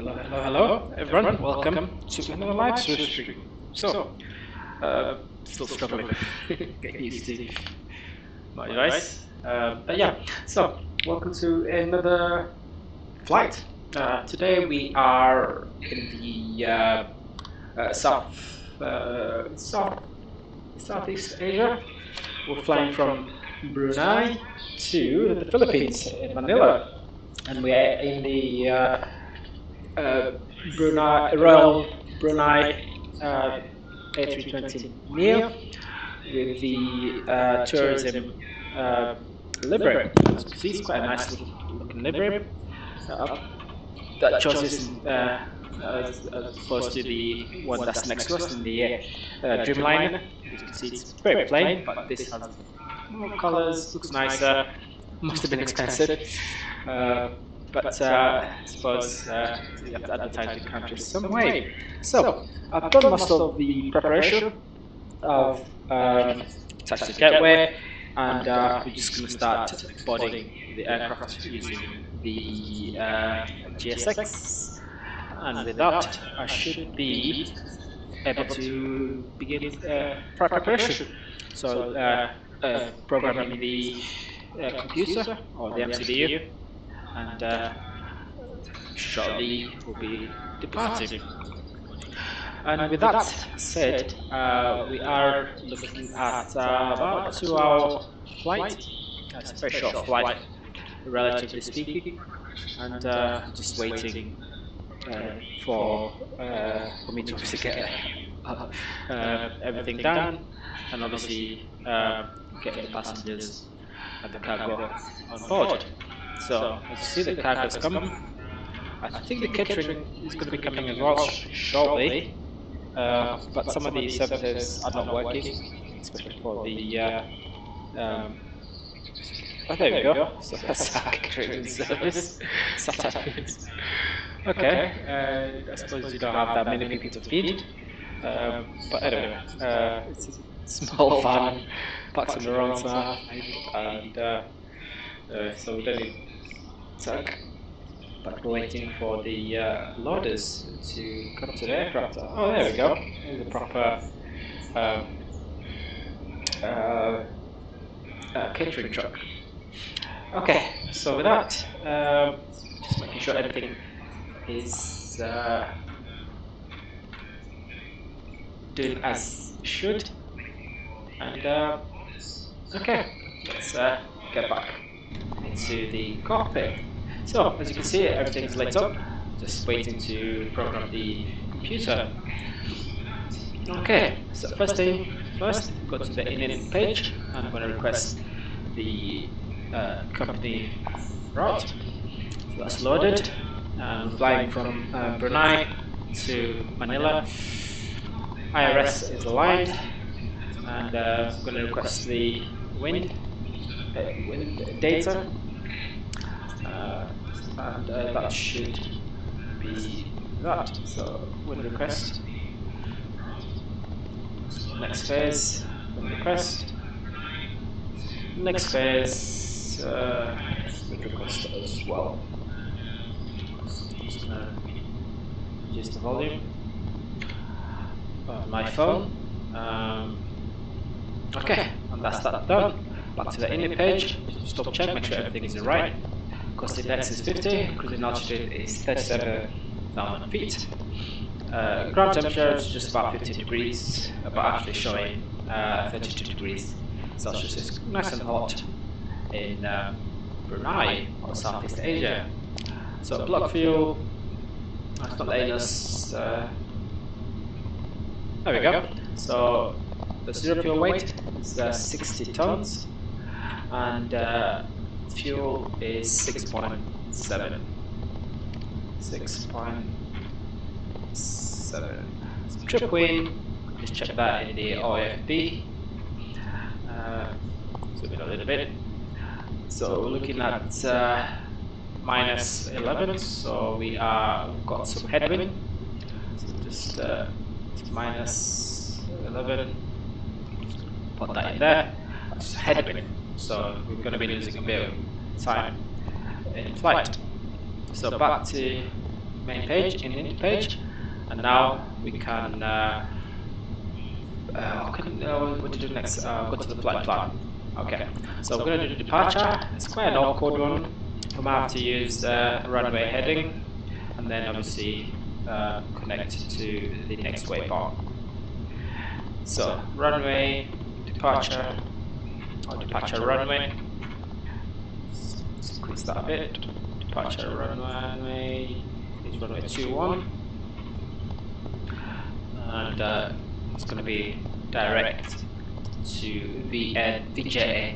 Hello, everyone. Welcome to another live stream. Still struggling get used to my device. Welcome to another flight. Today we are in the Southeast Asia. We're flying from Brunei to the Philippines in Manila, and we are in the Brunei A320-NEO with the tourism livery. As you can see, it's quite a nice looking livery. That choice as opposed to the one that's next to us in the Dreamliner. As you can see, it's very plain, but this has more colours, looks nicer. Must have been expensive. But I suppose you have to advertise the country some way. So I've done most of the preparation of taxi gateway, and we're just going to start boarding the aircraft using the GSX. And with that, I should be able to begin preparation. So programming the computer or the MCBU, and shortly we'll be departing. And with that said, we are looking at about a 2-hour flight. It's a very short flight, relatively speaking, and just waiting for me to obviously get everything done, and obviously getting the passengers and the cargo on board. So as you see, the cargo has come. I think the catering is going to be coming as well shortly, but some of the services are not working, especially for the oh, there we go. So that's our catering service. Okay, I suppose you don't have that many people to feed, but anyway, it's a small van parked on the wrong side, and so we don't need tuck, but we're waiting for the loaders to come to the aircraft. Oh, there we go. There's a proper catering truck. Okay, so with that, just making sure everything is doing as it should, and okay, let's get back into the cockpit. So as you can see, everything's lit up, just waiting to program the computer. Okay, so first thing first, go to the in page, and I'm going to request the company route. So that's loaded. I'm flying from Brunei to Manila. IRS is aligned, and I'm going to request the wind data, and that should be that. So wind request. Next phase, wind request. Next phase, wind request as well. Just gonna reduce the volume on my phone. Okay, and that's that done. Back to the init page, just double check, make sure everything is right. Cost index is 50, cruising altitude is 37,000 feet. Ground temperature is just about 50 degrees, but actually showing 32 degrees Celsius. It's nice and hot in Brunei or Southeast Asia. So block fuel, that's not letting us, there we go. So the zero fuel weight is 60 tons, and fuel is 6.7. 6.7. Trip wing, just check that in the OFB. Zoom in a little bit. So we're looking at minus 11, so we've got some headwind. So just minus 11, put that in there. That's headwind, so we're going to be losing a bit of time in flight. So back to main page, in page, and now we can what to do next? Go to the flight plan. Okay, so we're going to do the departure. It's quite an awkward one. We might have to use runway heading, and then obviously connect to the next waypoint. So runway departure, or departure runway. Let's increase that a bit. Departure runway is runway 21, and it's going to be direct to VJM.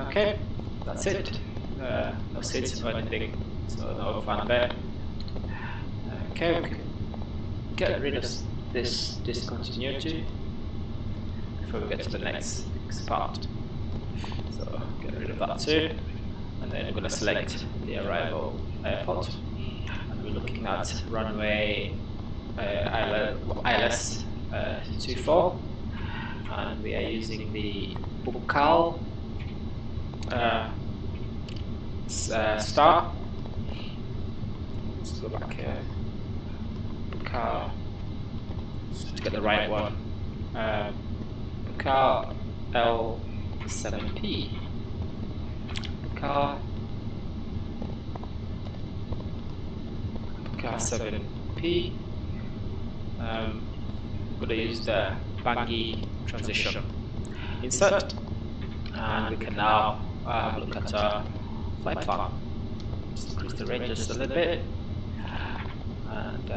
Okay, that's it. No SIDS or anything, so no fanfare. Okay, we can get rid of this discontinuity before we get to the next part. So get rid of that too, and then we're going to select the arrival airport, and we're looking at runway ILS 24, and we are using the Bukal star. Let's go back here. Bukal, to get the right one. Bukal L7P. Bukal 7P. I'm going to use the Bangi transition insert, and we can now have a look at our flight plan. Just increase the range just a little bit, and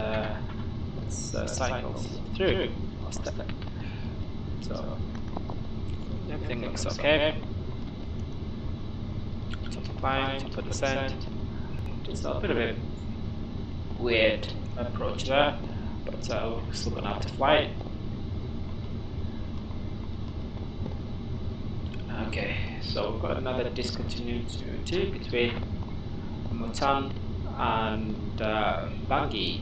let's cycle through our step. So everything looks okay. Top of climb, top of descent. Just a bit of a weird approach there, but we're still going to have to fly it. Okay, so we've got another discontinuity between Mutan and Bangi.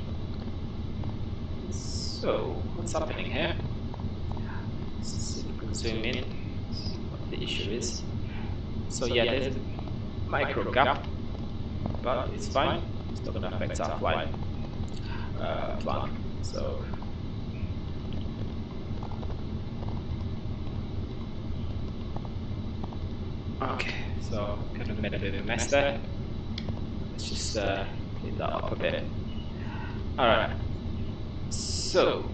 So what's happening here? Let's see if we can zoom in, see what the issue is. So yeah, there's a micro gap, but it's fine. It's not going to affect our flight plan. So okay, so kind of made a bit of a mess there. Let's just clean that up a bit. Alright, so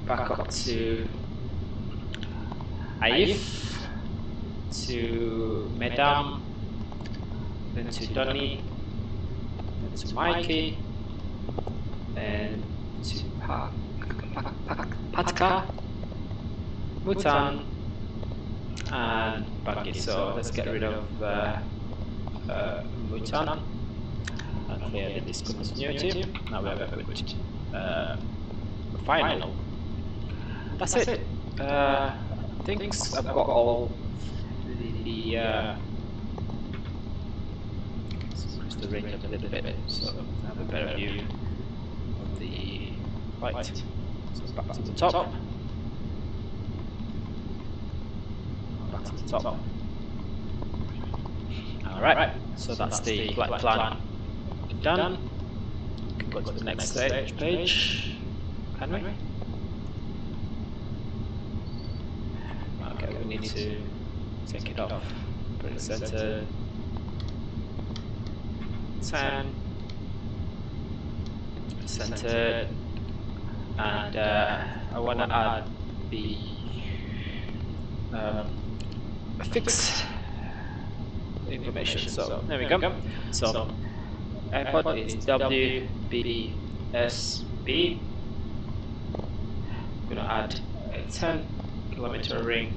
back up to Aif, to Medam, then to Donny, then to Mikey, then to Patka, Mutan, and Bangi. So let's get rid of Mutan and clear the discontinuity. Now we have a good final. That's it. I think I've got all the increase the range up a little bit, so I have a better view of the flight. So back to the top. Back to the top. Alright, so that's the flight plan done. We can go to the next page. Can we? Okay, we need to take it off. Put it centered. 10. Centered. And I want to add the fixed information. So there we go. So airport is WBSB. I'm going to add a 10-kilometer ring.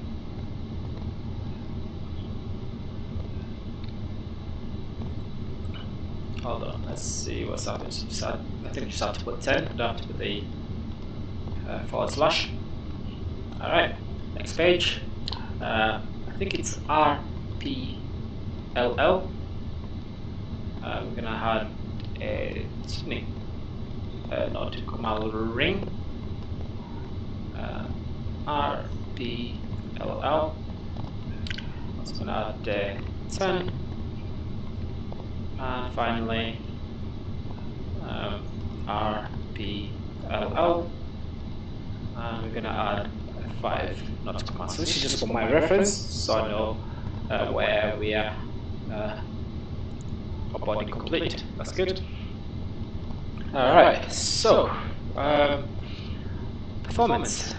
Hold on, let's see what's happening. I think we just have to put 10, we don't have to put the /. Alright, next page. I think it's RPLL. We're going to add a tuning nautical ring. RPLL. It's going to add 10 and finally RPLL, and we're gonna add 5 nautical miles. So this is just for my reference, so I know where we are boarding complete. That's good. Alright, so performance.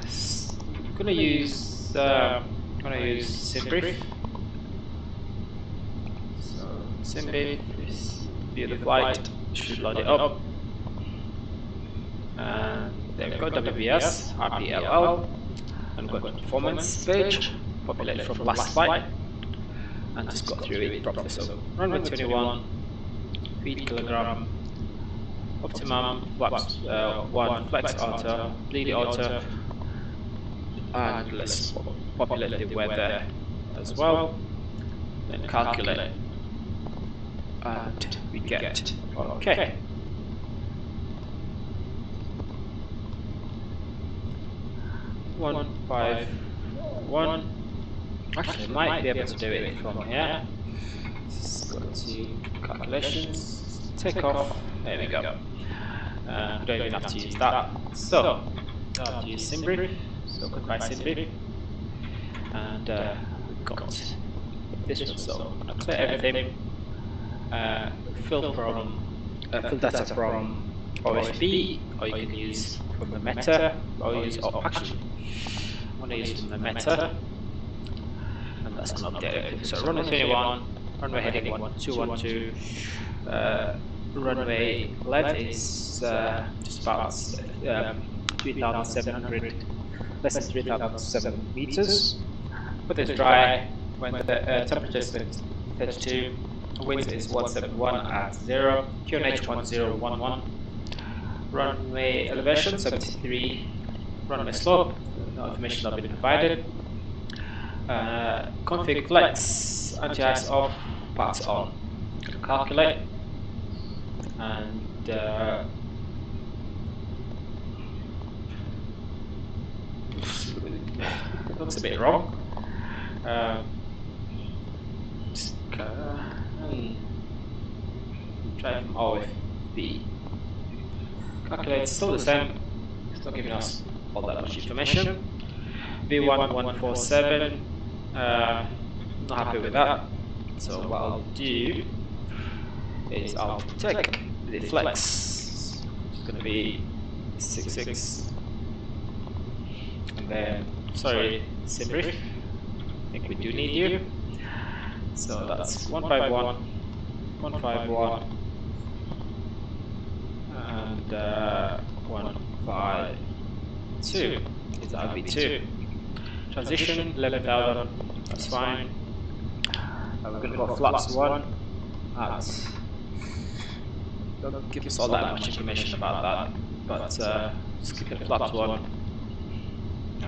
I'm gonna use SimBrief. So SimBrief is view the flight, should load it up. And there we go, WBS, RPLL, and go to the performance page, populate from last flight, and just go through it properly. So runway 21, feet kilogram, optimum, flaps 1, flex auto, bleed auto, and let's populate the weather as well, then calculate, and we get okay. One, 5, 1. Actually, might be able to do it from here. Let's go to calculations, take off. There we go. We don't even have to use that. So, I have to use SimBrief. So, goodbye SimBrief. And we've got this one. So, I'm going to clear everything. Fill data from OSB, or you can use from the meta, or use actually. I want to use from the meta, and that's going to update everything. So runway 21, runway heading 1212, runway length is just about 3,700, less than 3,007 meters. But it's dry when the temperature is 32, wind is 171 at 0, QNH 1011. Runway elevation 73, runway slope, no information has been provided. Config flex, anti-ice off, parts on. Calculate, and looks a bit wrong. Try from OFB. Calculate, still the same, it's not giving us all that much information. V1147, not happy with that. So what I'll do is I'll take the flex, which is going to be 66, and then, sorry, SimBrief, I think we do need you. So that's 151, 151, and 152 is RB2. Transition 11,000, that's fine. We're going to go flaps 1 at, don't give us all that much information about that, but skip it flaps 1.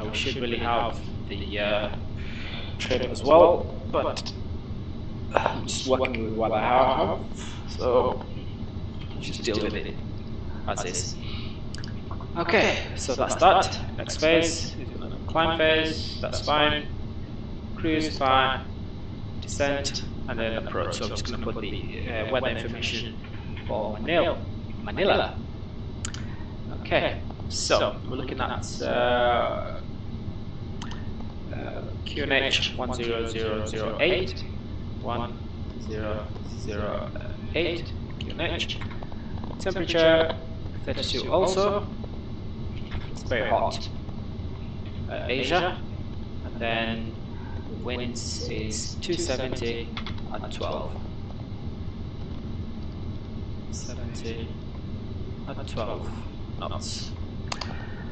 We should really have the trim as well, but I'm just working with what I have, so just deal with it as is. Okay, so that's that. Next phase is climb phase, that's fine. Cruise, fine. Descent, and then approach. So I'm just going to put the weather information for Manila. Okay, so we're looking at QNH 10008. 1008 QNH. Temperature 32 also. It's very hot. Asia, and then winds is 270 at 12. 70 at 12 knots.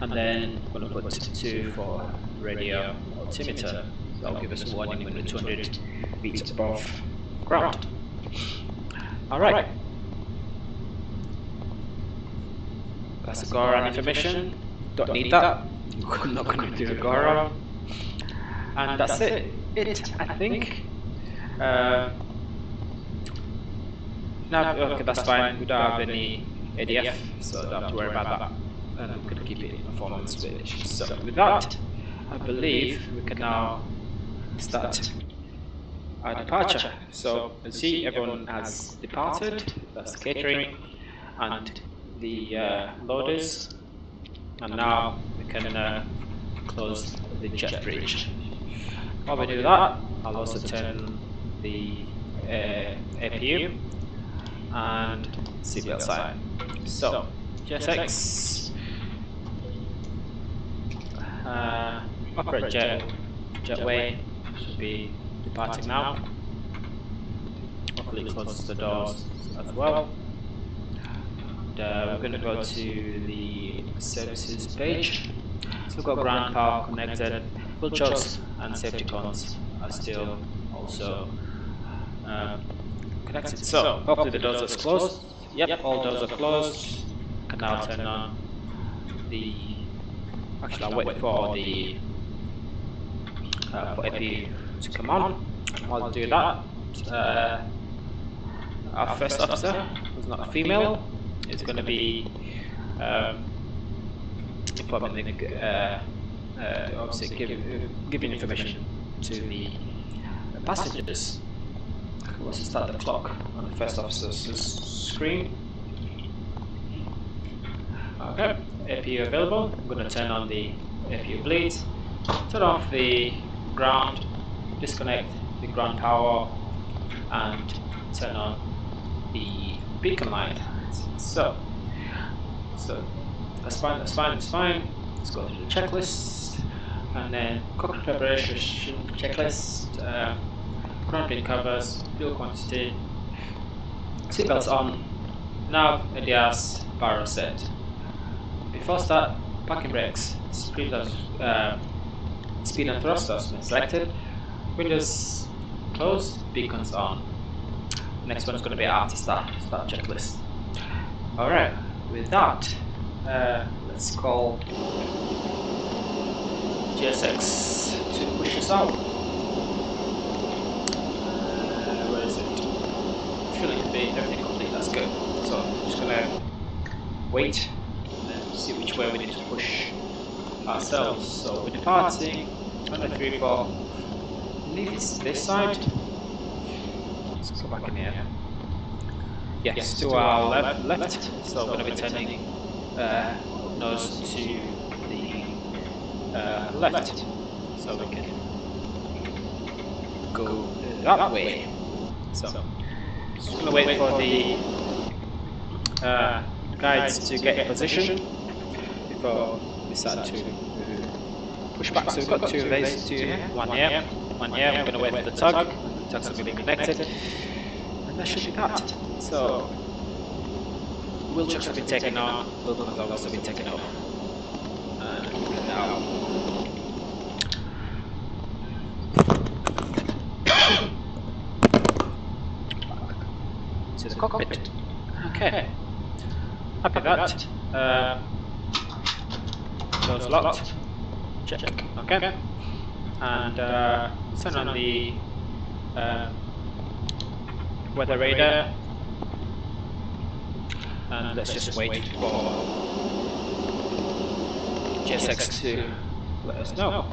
And then I'm going to put 2 for radio altimeter. So that'll give us a warning when we're 200 feet above ground. Alright. That's the go-around information. Don't need that. I'm not going to do a go-around. And that's it, I think. No, okay, that's fine. We don't have any ADF, so don't have to worry about that. And I'm going to keep it in performance page. So with that, I believe we can now start departure. So you see everyone has departed, that's the catering and the loaders, and now we can close the jet bridge. While we do that, I'll also turn the APU and seatbelt sign. So GSX operate jetway should be departing now. Hopefully it closes the doors as well. And, we're going to go to the services page. So we've got ground power connected, full chokes and safety cons are still also connected. So hopefully the doors are closed. Yep, all doors are closed. I can now turn on the. Actually, I'll wait for the for APU to come on. And while I do that, our first officer, who's not a female, is going to be informing obviously giving information to the passengers. Let's start the clock on the first officer's screen. Okay, APU available. I'm going to turn on the APU bleeds, turn off the ground, disconnect the ground power, and turn on the beacon light. So that's fine. Let's go to the checklist, and then cockpit preparation checklist, ground plane covers, fuel quantity, seatbelts on, nav, ADAS, barrel set. Before start, parking brakes, speed and thrust has been selected, windows closed, beacons on. Next one is going to be after start checklist. Alright, with that, let's call GSX to push us out. Where is it? Feeling to be everything complete, that's good. So I'm just going to wait and see which way we need to push ourselves. So we're departing, 134, leave this side. Let's go back in here. Yes, to our left. So we're going to be turning nose to the left, so we can go that way. So just going to wait for the guides to get in position before we start to push back. So we've got two of these, two here, one here. We're going to wait for the tug. The tugs are going to be connected, and that should be that. So wheel checks have been taken off, wheel covers have also been taken off. And now to the cockpit. Okay. Happy that. Doors locked. Check. Okay. And turn on the weather radar. And let's just wait for GSX to let us know.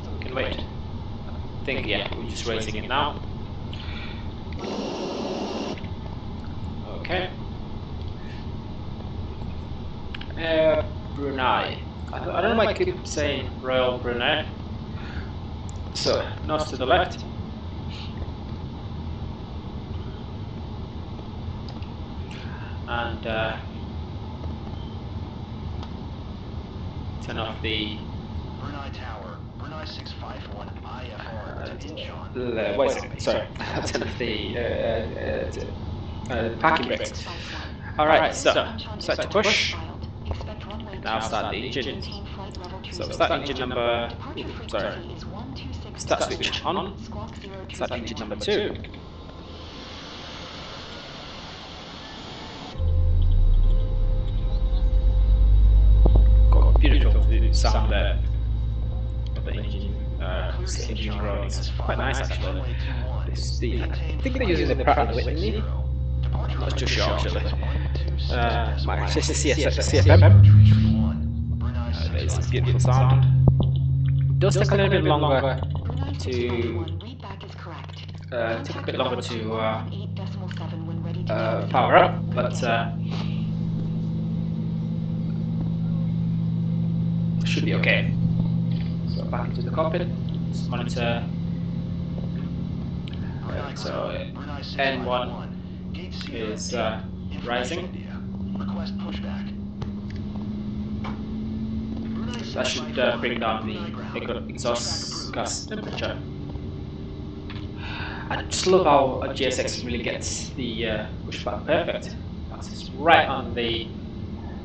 So we can wait. I think, yeah, we're just raising it now. Okay. Brunei. I don't know why I keep saying Royal Brunei. So, nose to the left. And turn off the Brunei Tower, Brunei 651 IFR to Incheon. wait a second, sorry. Turn off the parking brakes. Alright, so start to push. Now start the engine. So start engine number, start switch on. Start engine number 2. Got a beautiful sound there of the engine roll. It's quite nice actually. I think they're using the Pratt & Whitney. Not too sure actually. my CFM. It's a beautiful sound. It does take a little bit longer to power up, but should be okay. So back into the cockpit, let's monitor. Right, so N1 is rising. That should bring down the exhaust gas temperature. I just love how a GSX really gets the pushback perfect. That's right on the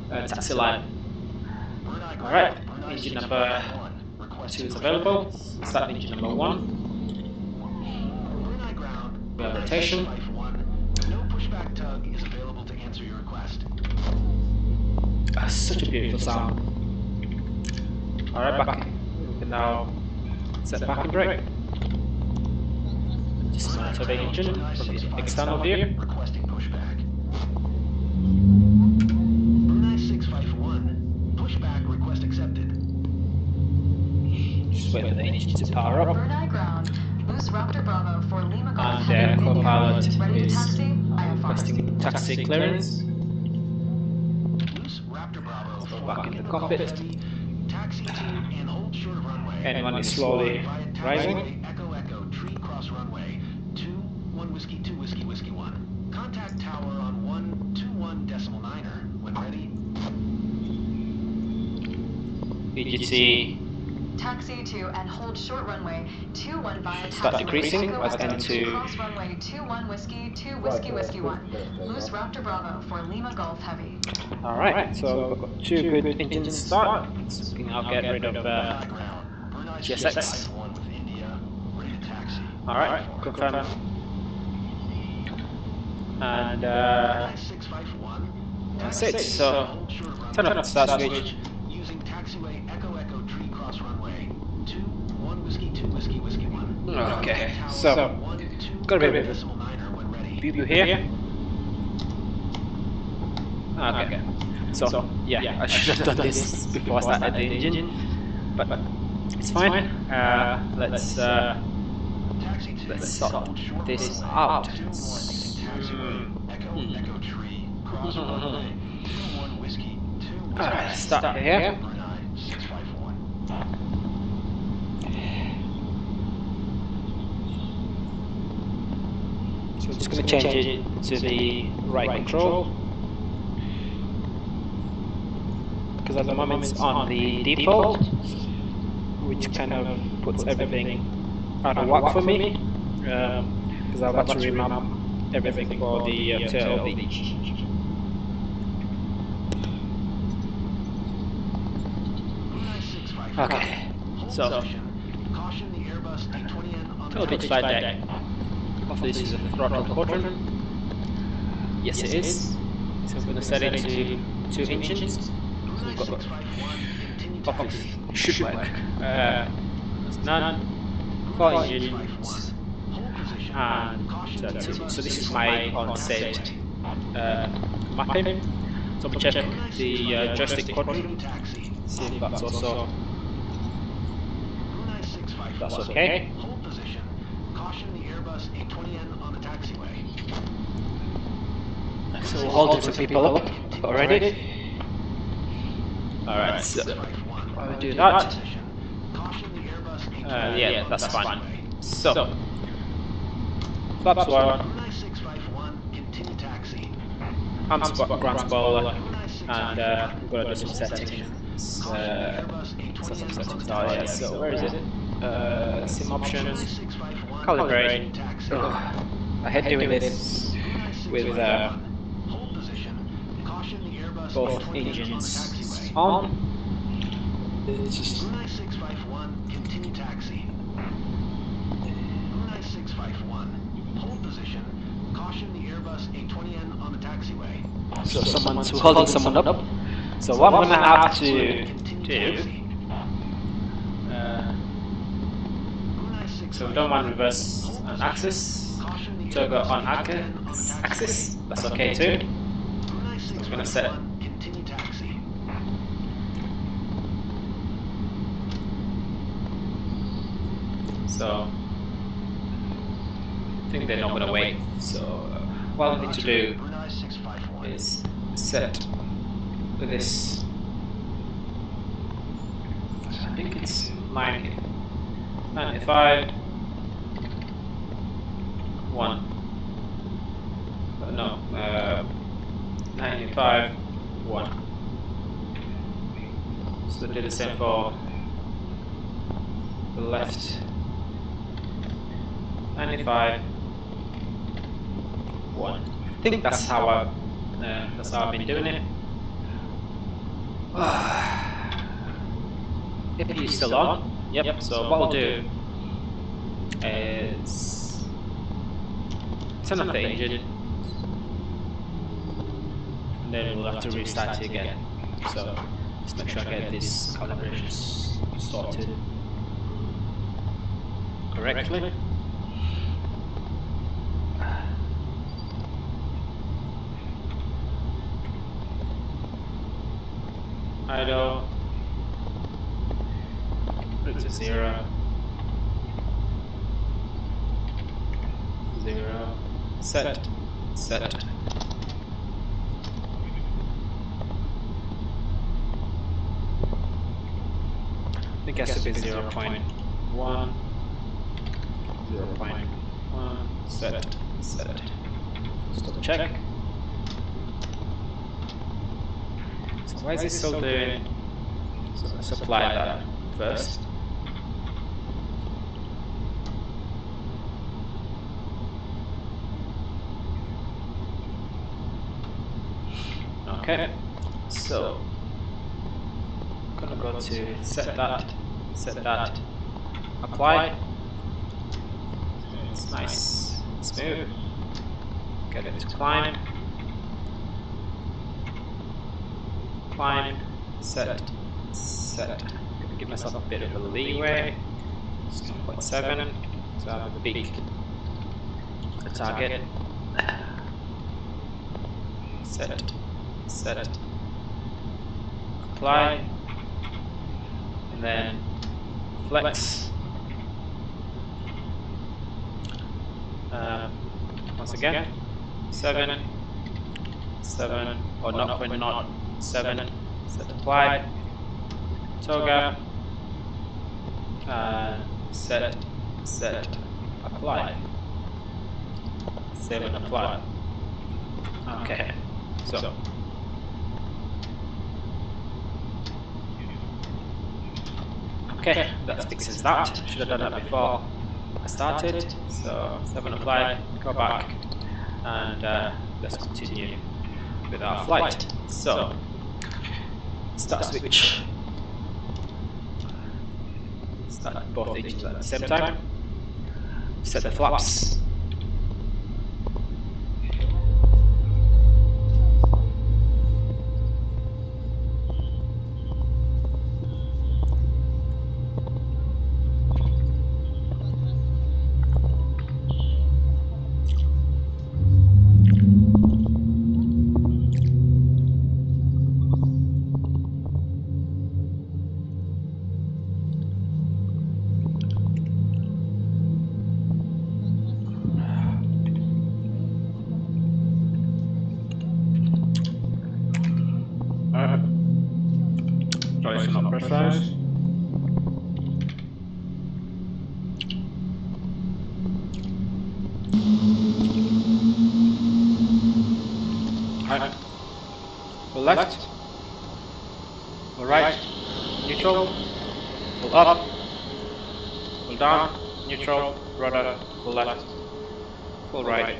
taxi line. Alright, engine number 2 is available. Start engine number 1. We have rotation. Such a beautiful sound. Alright, back. We can now set back and brake. Just monitor the engine from the external view. Requesting pushback. Brunei 651. Pushback request accepted. Just wait for the engine to power up. Brunei ground. Loose Raptor Bravo for Lima Golf. And the co-pilot Ready to is taxi? IFR. requesting taxi clearance. Loose Raptor Bravo. Go back in the cockpit. Taxi to and hold short of runway. N1 is slowly rising. Echo Echo tree cross runway 2-1 whiskey 2 whiskey whiskey 1. Contact tower on 121.9er when ready. EGC Taxi to and hold short runway 21 via start taxi. decreasing Echo as Echo N2 cross runway 21 whiskey 2 whiskey whiskey 1. Loose Raptor Bravo for Lima Golf Heavy. Alright, so we've got 2 good engines to start. So we can now get rid of GSX. Alright, confirm. And that's it. So turn off the start switch. Using taxiway Echo Echo tree cross runway 2-1 whiskey 2 whiskey whiskey 1. Okay, so got a bit of view here. Okay, so yeah, I should have done this before I started the engine, but it's fine. Let's sort this out. Alright, start here. So I'm just going to change it to the right control, because at the moment it's on the default, which kind of puts everything out of whack for me, because I've got to remap everything for the tail of the Okay, so a little bit slide deck. Hopefully this is a throttle quadrant. Yes it is. So I'm going to set it to 2 engines. So we've got hopefully it should work. There's none. 4 engines. And 2. So this is my on-set mapping. So I'm check the joystick quadrant. See if that's also okay. Hold position. Caution the Airbus A320-NEO on the taxiway. So we'll hold some people up already. Alright, so I'll do that. Yeah, that's fine. So flaps 1, ground spoiler, and we're going to do some settings. So where is it? Sim options, calibrate. I hate doing this with both engines on. It's just so someone's holding someone up. So what I'm going to have to do, so we don't want reverse on axis, toggle on axis, that's okay too. I'm gonna set. Continue taxi. So I think they're not gonna wait. So what I need to do Brunei 651. is set this. I think it's 95 1. No, 95 1. So do the same for the left. 95 1. I think that's how I've been doing it. APU is still on. Yep. So what we'll do is turn off the engine, and then we'll have to restart it again. So just make sure I get this calibrations sorted correctly. Idle. Put it to 0. 0. Set. Set. I think it has to be 0.1. 0.1. Set. Set. Stop check. So why is it still doing? So let's apply that first. Okay, so I'm gonna go to set that, apply. It's nice, smooth. Get it to climb, set. Give myself a bit of a leeway. It's 1.7, so I have a big target. Set, apply, and then flex. Once again, 7, or 0.07. Set apply, toga, set, apply, save and apply. Okay, so okay, that fixes that. Should have done that before I started. So 7 applied, go back, and let's continue with our flight. So start switch. Start both engines at the same time. Set the flaps. Probably not pressurized. Right. Full left. Full right. Neutral. Full up. Full down. Neutral. Rudder. Full left. Full right.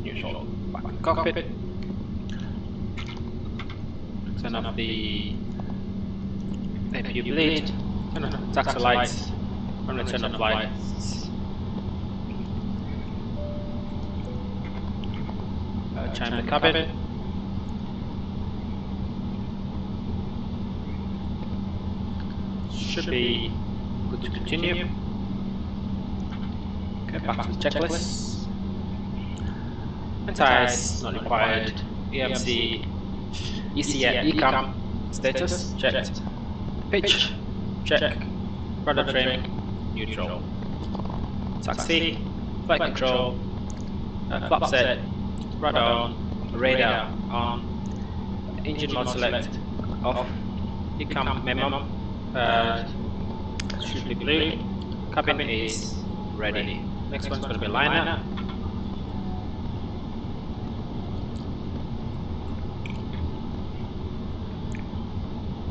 Neutral. Back in cockpit. Turn off the APU bleed. Turn off taxi lights. I'm going to turn off lights. Chime the cabin. Should be good to continue. Okay, back to the checklist. Tires not required. EMC ECM, ECAM status checked. Pitch check. Rudder trim neutral. Taxi, flight control, flap set, rudder on, radar on, engine mode select off, ECAM memo should be blue, cabin is ready. Next one's going to be liner.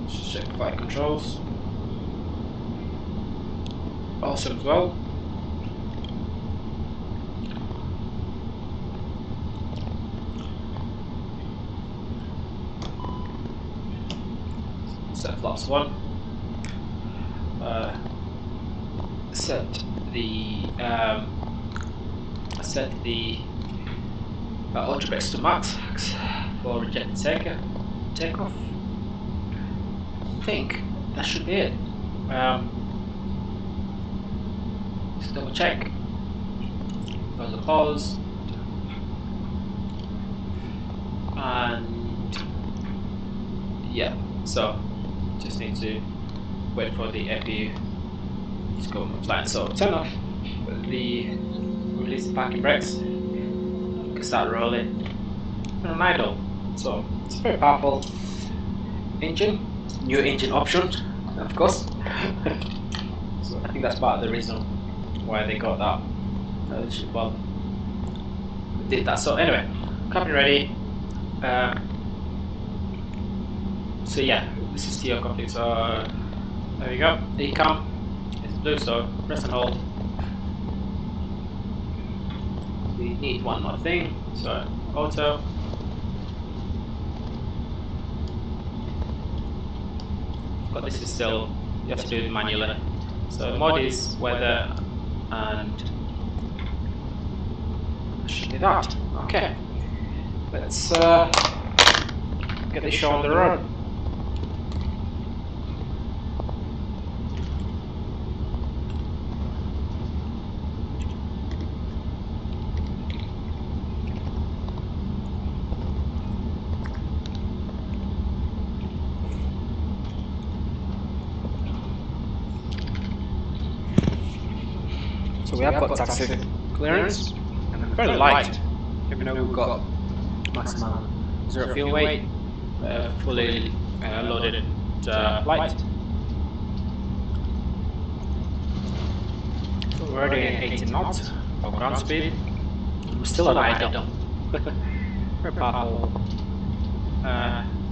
Check flight controls. Awesome as well. Set flaps 1. Set the ultra brakes to max for rejected takeoff. I think that should be it. Just double check. Those are paused. And yeah, so just need to wait for the FBW to go on flying. So turn off the release the parking brakes. You can start rolling. Turn on idle. So it's a very powerful engine. New engine option, of course. So I think that's part of the reason why they got that. Well, did that. So anyway, cabin ready. So yeah, this is TO complete. So there we go. ECAM is blue, so press and hold. We need one more thing. So auto. But this is still, you have to do it manually. So mod is weather and should be that. Okay, let's get this show on the road. So we have got taxi clearance, and I'm fairly light, even though we've got maximum 0 fuel weight, fully loaded flight. So we're already at 18 knots of ground speed. We're still at idle. Very powerful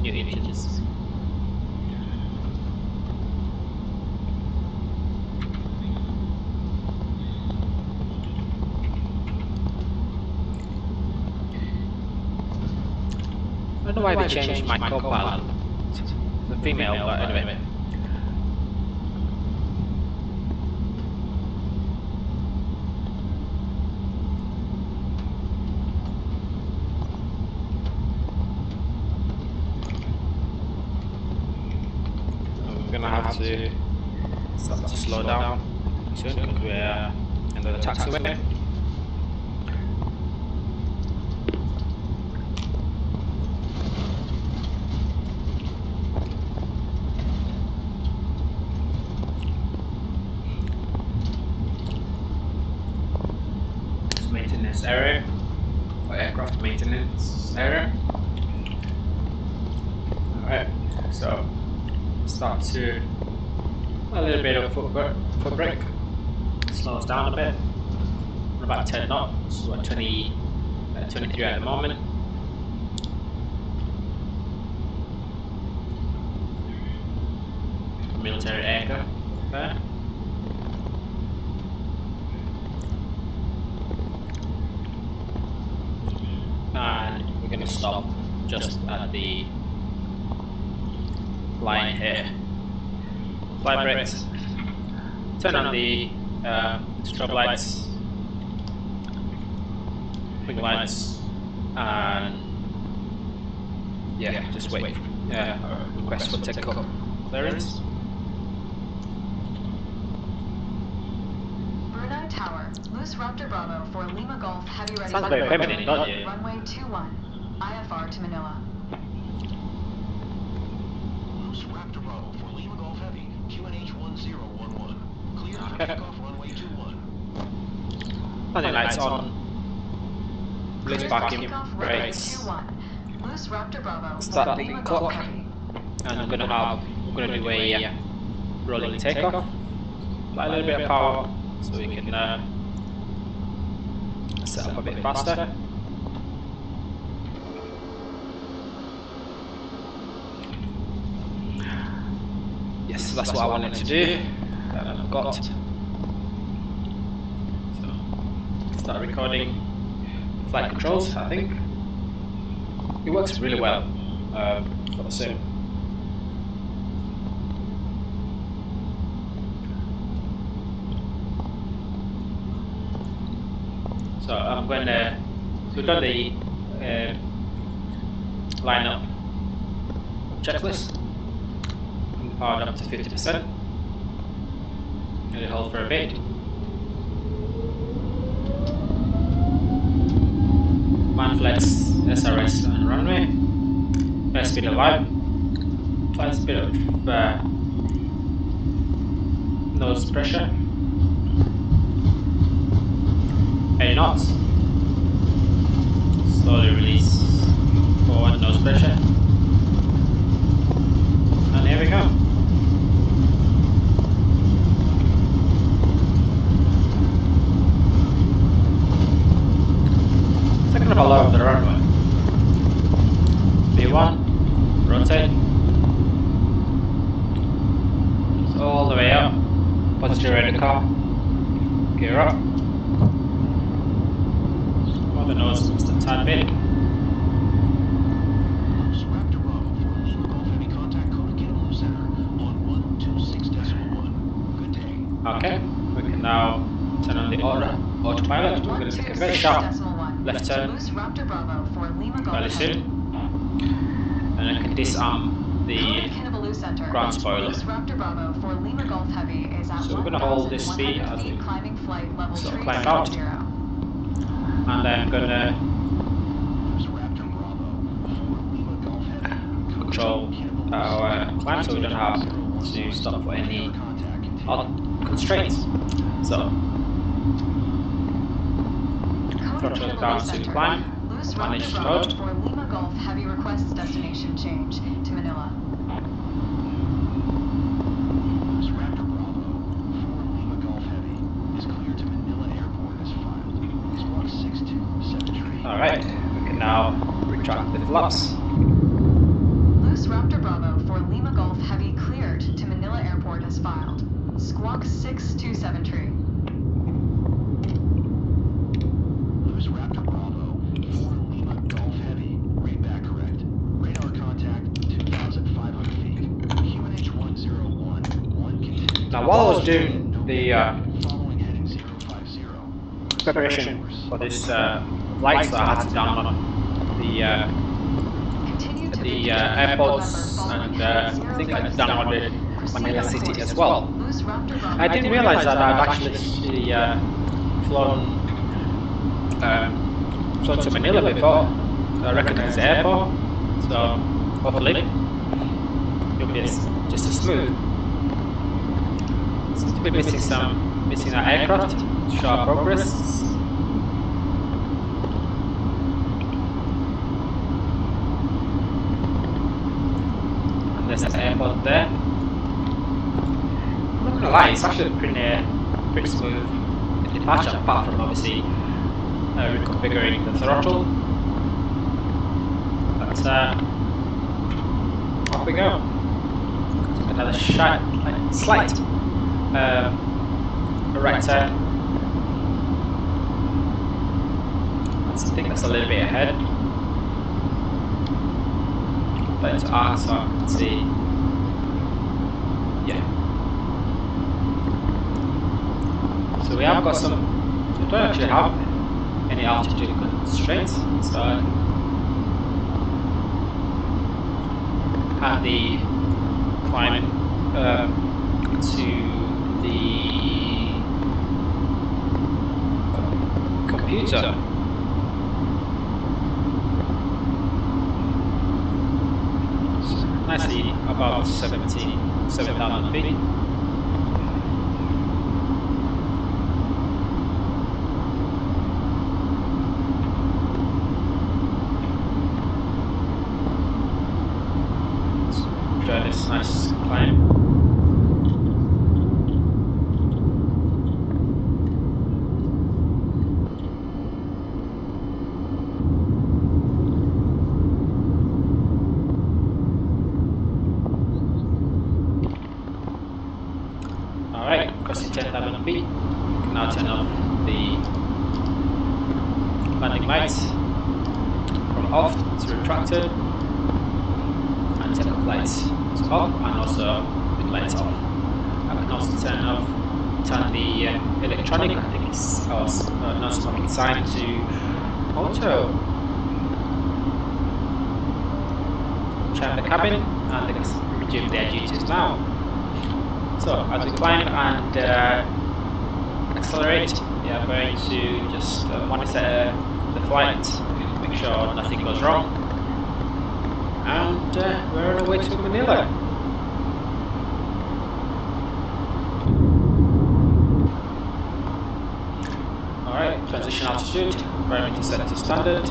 new engines. I don't know why they changed my co-pilot. The female, but anyway. We're gonna have to start to slow down soon because we're under the taxiway. Maintenance area, or aircraft maintenance area. Alright, so start to a little bit of foot brake, slow us down a bit. We're about 10 knots, so we're 23 at the moment. Military aircraft there. And we're going to stop just at the line here. Fly brakes. Turn on the strobe lights, wing lights, and yeah, just wait. Request for takeoff clearance. Brunei Tower, loose Raptor Bravo for Lima Golf Heavy Ready. Sounds very feminine, don't you? Runway 21, IFR to Manila. Raptor Bravo for Lima Golf Heavy, QNH 1011. Cleared for takeoff runway 21. Landing lights on. Release Cleared vacuum. takeoff runway Brakes. 21. Loose Raptor Bravo Start for the Lima clock. Golf Heavy. And we're gonna do a rolling takeoff. Apply a little bit of power so we can set up a bit faster. Yes, that's what I wanted to do. I forgot. So, start recording flight controls, I think. It works really well for the sim. So I'm going to, we've done the lineup checklist. Powered up to 50%. Let it hold for a bit. Man flex, SRS and runway. Airspeed alive. Flight speed of nose pressure. 8 knots. Slowly release forward nose pressure. And here we go. Second of all of the runway. V1, rotate. So all the way up. Positive ready the car. Gear up. The nose just a tad bit. Loose Raptor Bravo for Lima Golf Heavy contact Kona Kinabalu Center on 126.1. Good day. Okay, we can now turn on the autopilot. We're going to take a very sharp left turn Loose Raptor Bravo for Lima Golf fairly Heavy. soon. And I can disarm the Kona Kinabalu Center. ground spoiler. Loose Raptor Bravo for Lima Golf Heavy is at So we're going to hold this speed as we climbing flight level sort of 3 climb out. 0. And I'm going to Loose Raptor Bravo for Lima Golf Heavy. control our climb so we don't have to stop for any constraints. So, throttle down to climb, Loose manage Raptor mode. Bravo for Lima Golf Heavy requests destination change to Manila. Loose Raptor Bravo for Lima Golf Heavy is cleared to Manila Airport as filed. Squawk 6273. Alright, we can now retract the flaps. Loose Raptor Bravo for Lima Golf Heavy cleared to Manila Airport as filed. Squawk 6273. Loose Raptor Bravo for Lima Golf Heavy. Read back correct. Radar contact 2,500 feet. QNH 101. 1 continue. Now while I was doing the Following heading 050. preparation for this flight, so I had to download Continue to the airports, and I think I downloaded Manila City as well. Loose Raptor Bravo. I didn't realize that I'd actually flown to Manila before, so I recognize the airport, so hopefully it'll be just as smooth. Seems to be missing our aircraft to show our progress. And there's the airport there. I'm not gonna lie, it's actually pretty smooth departure, apart from obviously reconfiguring the throttle. But off we go. Another slight right turn. I think that's a little bit ahead. But it's arc, so I can see. Yeah. So we have got some. We don't actually have any altitude constraints, so I have the climb to the computer. nicely above 7,000 feet. Enjoy this nice climb. Alright, crossing 10,000 feet. Now turn off the landing lights from off to retracted, and takeoff lights to off, and also with lights off. I can also turn the electronic, I think it's non-smoking sign to auto. Turn the cabin, and they can resume their duties now. So as we climb and accelerate, we are going to just monitor the flight, make sure nothing goes wrong, and we're on our way to Manila. Alright, transition altitude, parameter set to standard.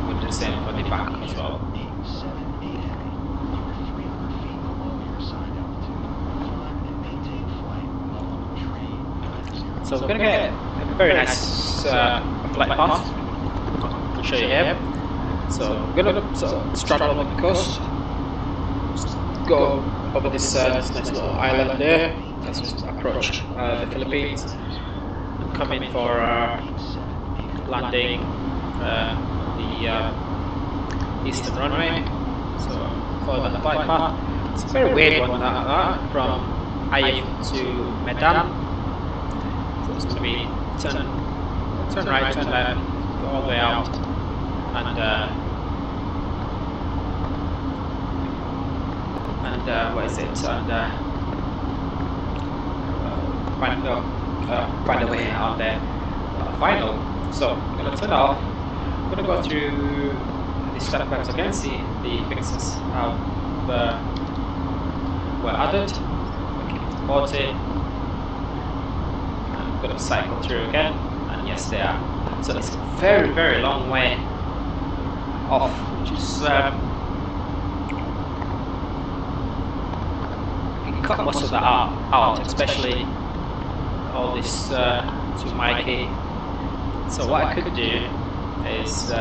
We'll do the same for the back as well. So we're going to get a very nice flight path. I'll show you here. So we're going to sort of straddle along the coast, just go over this nice little island there, as we approach the Philippines, and come in for landing the eastern runway. So follow that flight path. It's a very weird one, that from Aif to Medan. It's going to be turn right, turn left, go all the way out, and what is it? And find a way out there. Final. So I'm going to turn off. I'm going to go through the step backs again. See the fixes have were added. Keep it 40. I'm going to cycle through again, and yes, they are. So it's a very, very long way off, which is you can cut most of that out, especially all this to Mikey. So what I could do is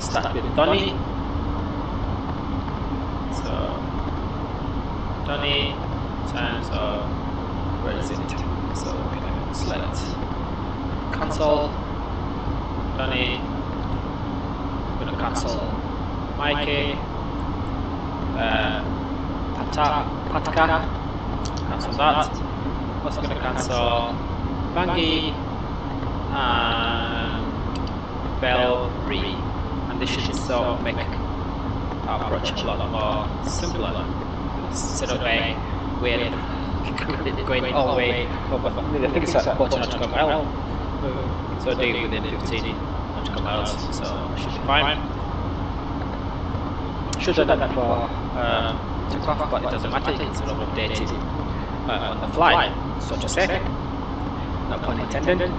start with Donny. So Donny times of where is it? So we're going to select cancel Donny. We're going to cancel Mikey. Patka. Cancel that. Also going to cancel Bangi and Bellry, and this should sort of make our approach a lot more simpler instead of a weird going all the way over. I think it's at 40 nautical miles, so do within 15 nautical miles, so should be fine. Should have done that for takeoff, but it doesn't matter, you can sort of update it on the fly, so to say. No pun intended.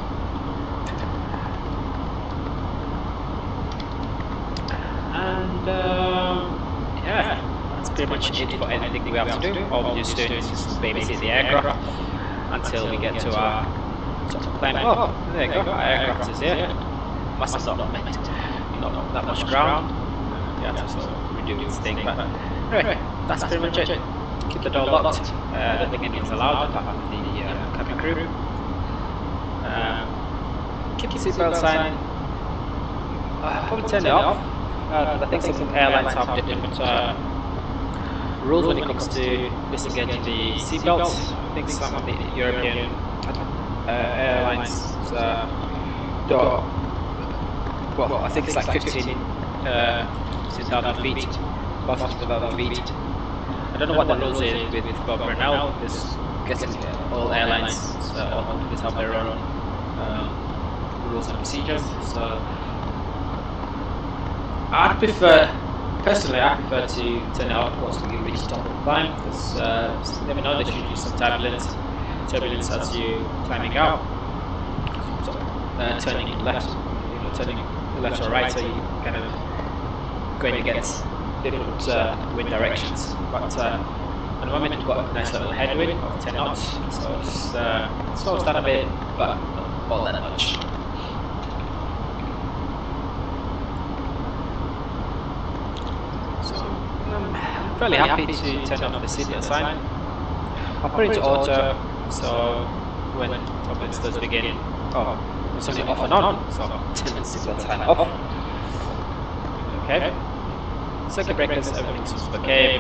And yeah, that's pretty much it for anything we have to do. All we're just doing is just babysit the aircraft until we get to our sort of climb. Oh, there you go, our aircraft is here. Must have not met not that much ground. Yeah, to sort of redo this thing, but anyway, that's pretty much it. Keep the door locked, the thing is allowed apart from the cabin crew. Keep the seatbelt sign. Probably turn it off. I think some airlines have different rules when it comes to disengaging the seatbelts. I think some of the European airlines don't. Well, I think it's like 15,000 feet, above 15,000 feet. I don't know what the rules is with Brunei, because I'm guessing all airlines, all companies have their own rules and procedures. So Personally, I prefer to turn it off once we reach the top of the climb, because you never know, there should be some turbulence as you climbing out. So, turning left, turning left or right, so you kind of going against different wind directions. But at the moment we've got a nice little headwind of 10 knots, so it's slows down a bit, but not all that much. So I'm fairly happy to turn off the seatbelt sign. I'll put it to auto, so when turbulence does begin, it's only off and on, so turn the seatbelt sign off. Okay. Circuit breakers, everything seems okay.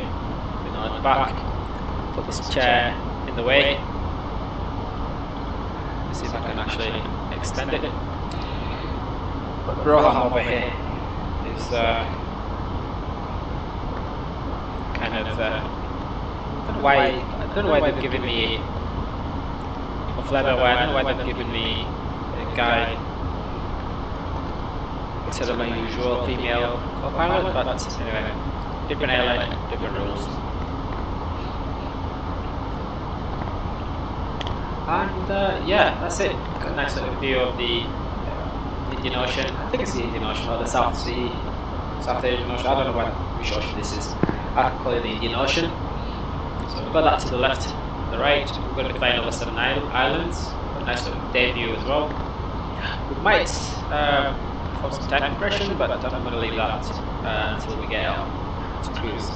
At the back, put this chair in the way. Let's see if I can actually extend it. But Roham over here is kind of I don't know why they've given me a flavor. I don't know why they've given me a guy instead of my usual female co-pilot, but anyway, different airline, different rules. And yeah, that's it. Got a nice little view of the Indian Ocean. I think it's the Indian Ocean or the South Asian Ocean. I don't know which ocean this is. I call it the Indian Ocean. So we've got that to the left, to the right. We're going to be flying over 7 islands. A nice little day view as well. We might for some time compression, but I'm going to leave that until we get out to cruise.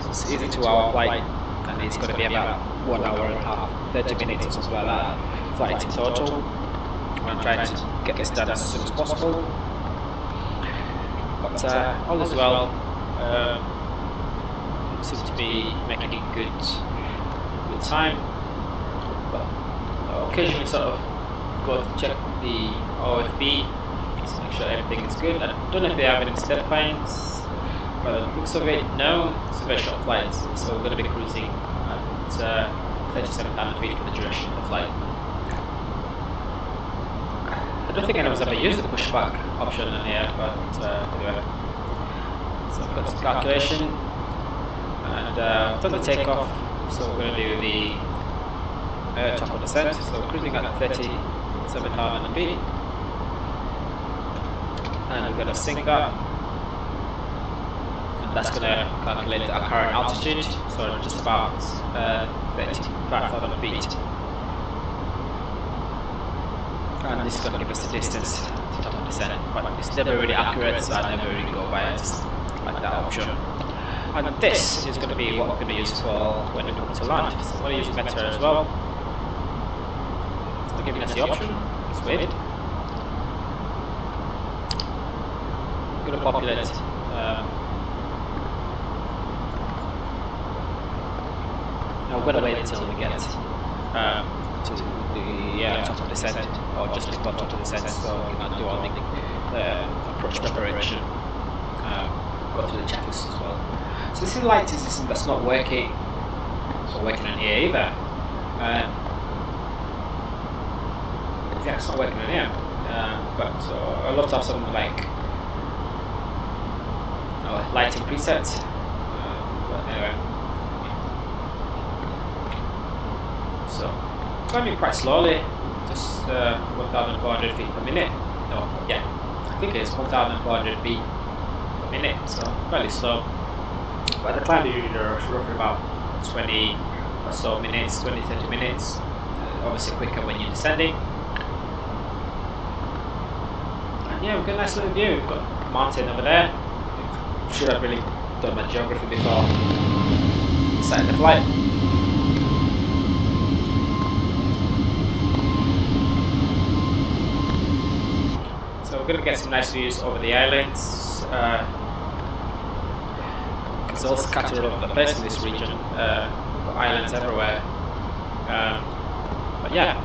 It's a 2-hour flight, and it's going to be about 1 hour and a half, 30 minutes or something like that flight in total. I'm trying to get this done as soon as possible. But all is well. Seems to be making a good time. But occasionally sort of go to check the OFB just to make sure everything is good. I don't know if they have any step planes, but the looks of it, no. It's a very short flight, so we're going to be cruising at 37,000 feet for the duration of the flight. I don't think anyone's ever used the pushback option in here, but anyway. So I've got some calculation, and I've done the takeoff, so we're going to do the top of descent. So we're cruising at 37,000 feet, and we're going to sync that, and that's going to calculate our current altitude, so just about 35,000 feet. And this is going to give us the distance to top of descent, but it's never really accurate, so I never really go by it, just like that option. And this is going to be what we're going to use for when we come to land. So I'm going to use Meta as well. So they're giving us the option. It's weird. I'm going to populate. No, we're going to wait until we get to the top of the descent, or just before top of the descent, so we can do all the approach preparation. Go through the checklist as well. So this lighting system that's not working. It's not working on here either. Yeah, it's not working on here. But I love to have something like lighting presets. But anyway. So climbing quite slowly, just 1,400 feet per minute. No, yeah, I think it's 1,400 feet per minute, so fairly slow. But the climb usually are roughly about 20 or so minutes, 20-30 minutes. Obviously quicker when you're descending. And yeah, we've got a nice little view. We've got a mountain over there. Should have really done my geography before starting the flight. So we're going to get some nice views over the islands. It's all scattered all over the place in this region. We've got islands everywhere. But yeah,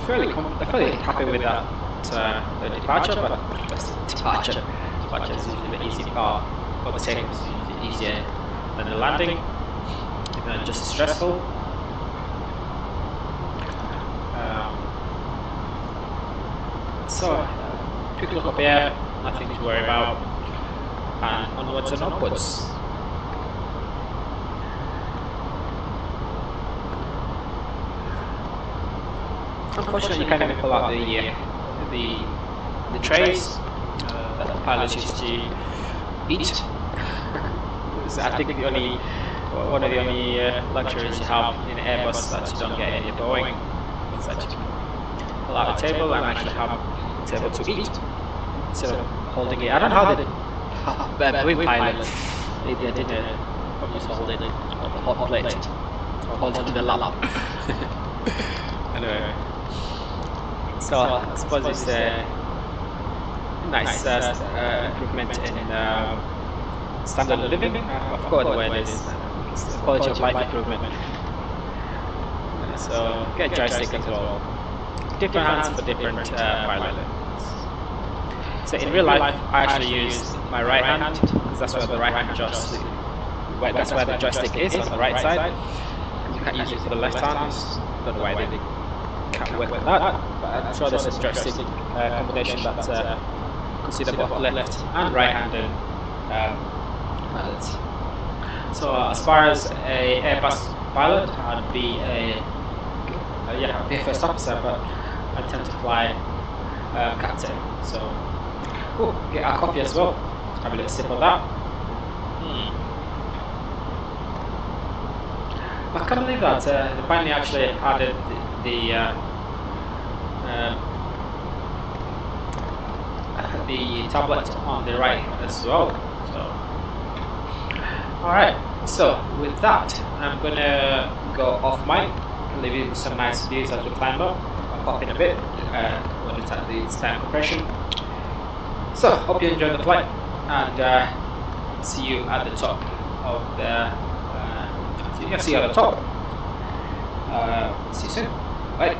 fairly happy with that the departure, but departure is usually the easy part. But the takeoff is usually easier than the landing, even just as stressful. So quick look up here, nothing to worry about, and onwards and upwards. Unfortunately, you can't even pull out the trays that the pilots used to eat. I think one of the only luxuries you have in Airbus that you don't get in your Boeing is that you can pull out a table and actually have a table to eat instead of holding it. I don't know how the Boeing pilot they did it. Probably just hold it on the hot plate or hold it in the lap. Anyway, so I suppose it's a nice improvement in standard of living. I've forgotten the word is. It's the quality of life improvement. So get joystick as well. Different hands for different pilots. So in real life, I actually use my right hand because that's where the right hand joystick. That's where the joystick is on the right side. You can't use it for the left hand. Don't know why they can't work with that. But I'm sure there's a joystick combination that's considered both left and right-handed pilots. So as far as a Airbus pilot, I'd be a first officer, but I tend to fly captain. So get our coffee as well. Have a little sip of that. I can't believe that they finally actually added the tablet on the right as well. So, alright, so with that, I'm gonna go off mic and leave you with some nice views as we climb up. I'll pop in a bit when it's at the time compression. So, hope you enjoy the flight and see you at the top of the. See you at the top. See you soon. Bye.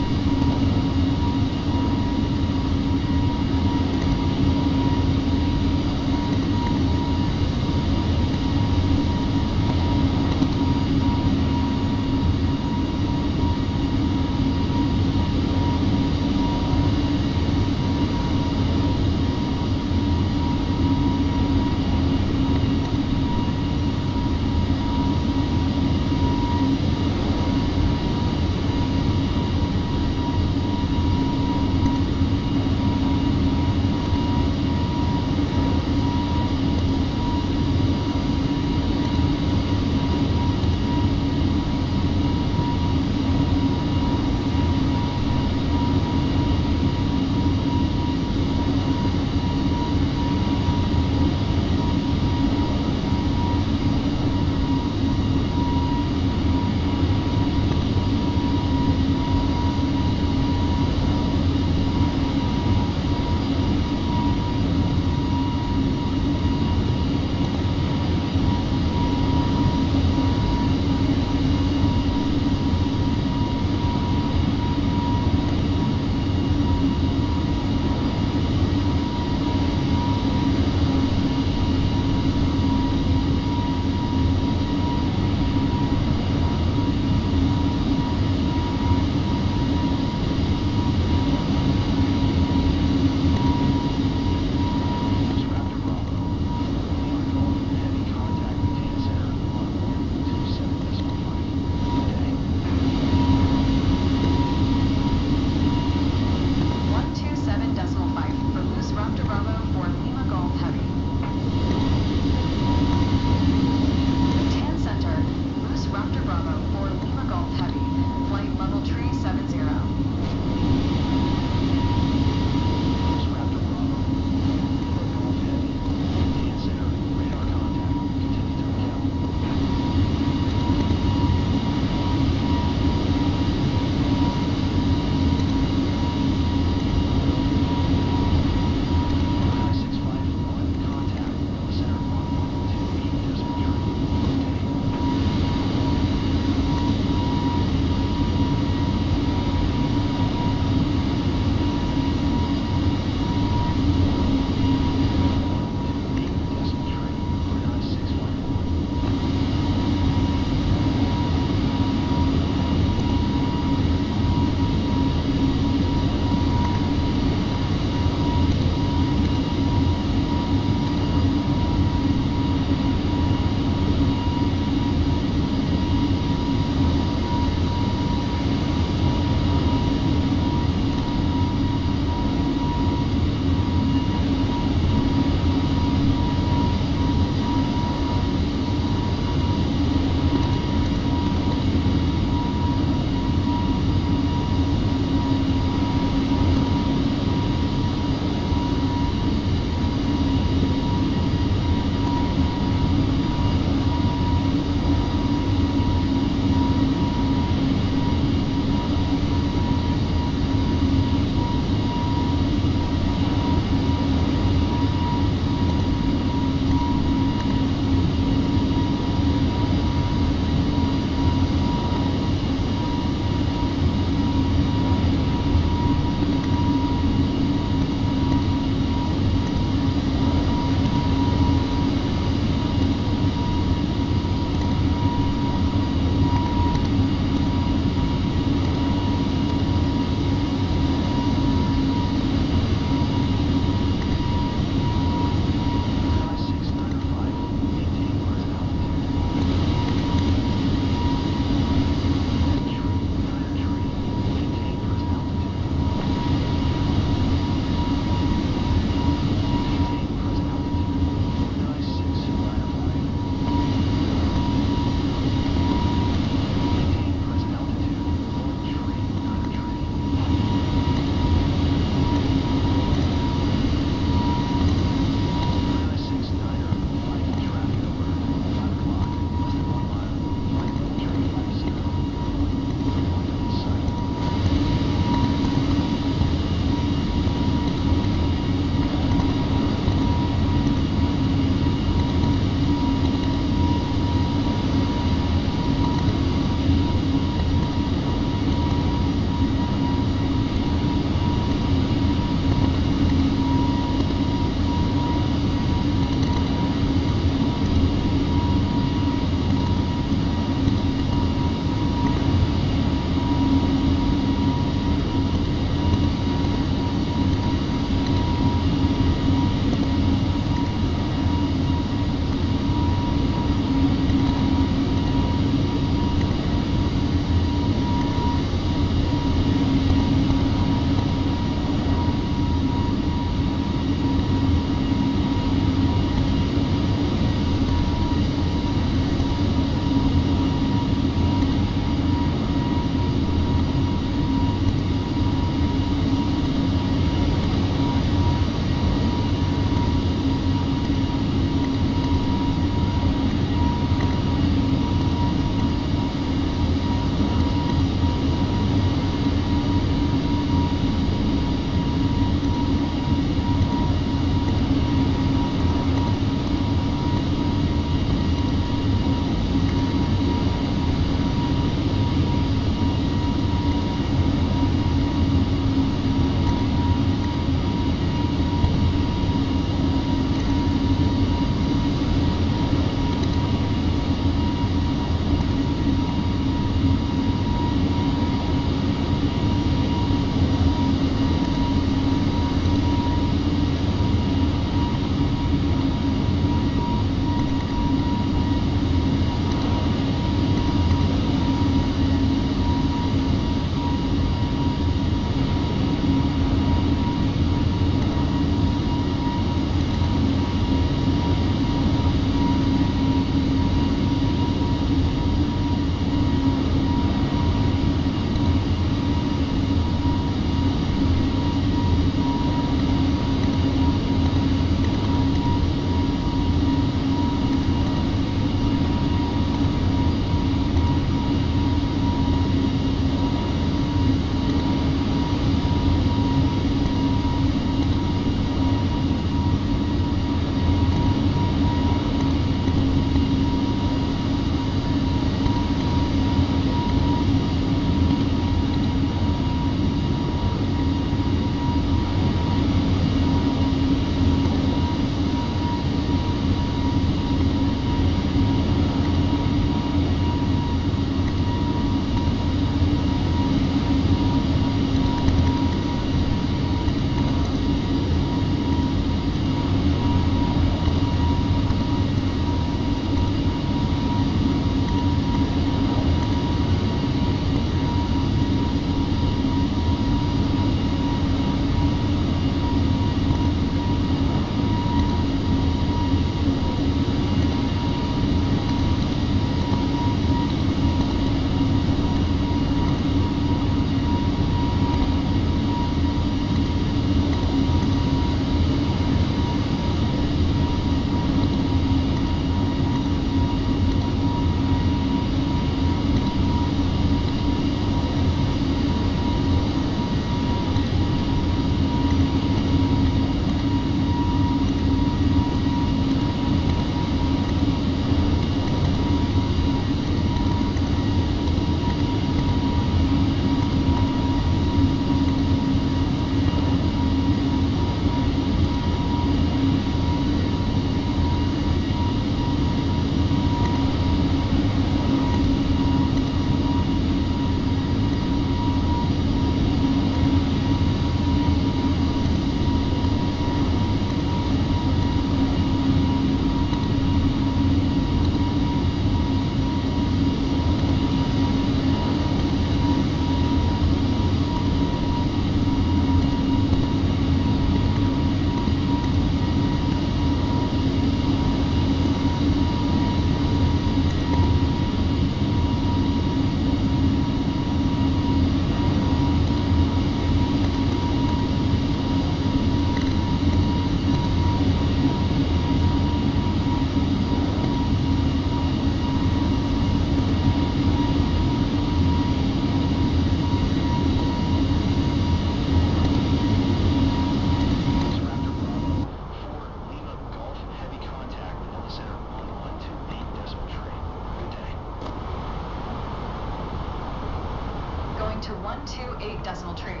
128 decimal tree.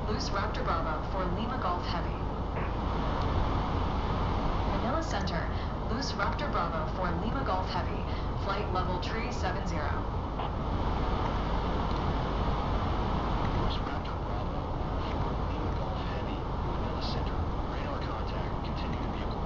Loose Raptor Bravo for Lima Golf Heavy. Manila Center. Loose Raptor Bravo for Lima Golf Heavy. Flight level tree 70. Loose Raptor Bravo for Lima Golf Heavy, Manila Center. Radar contact. Continue to vehicle.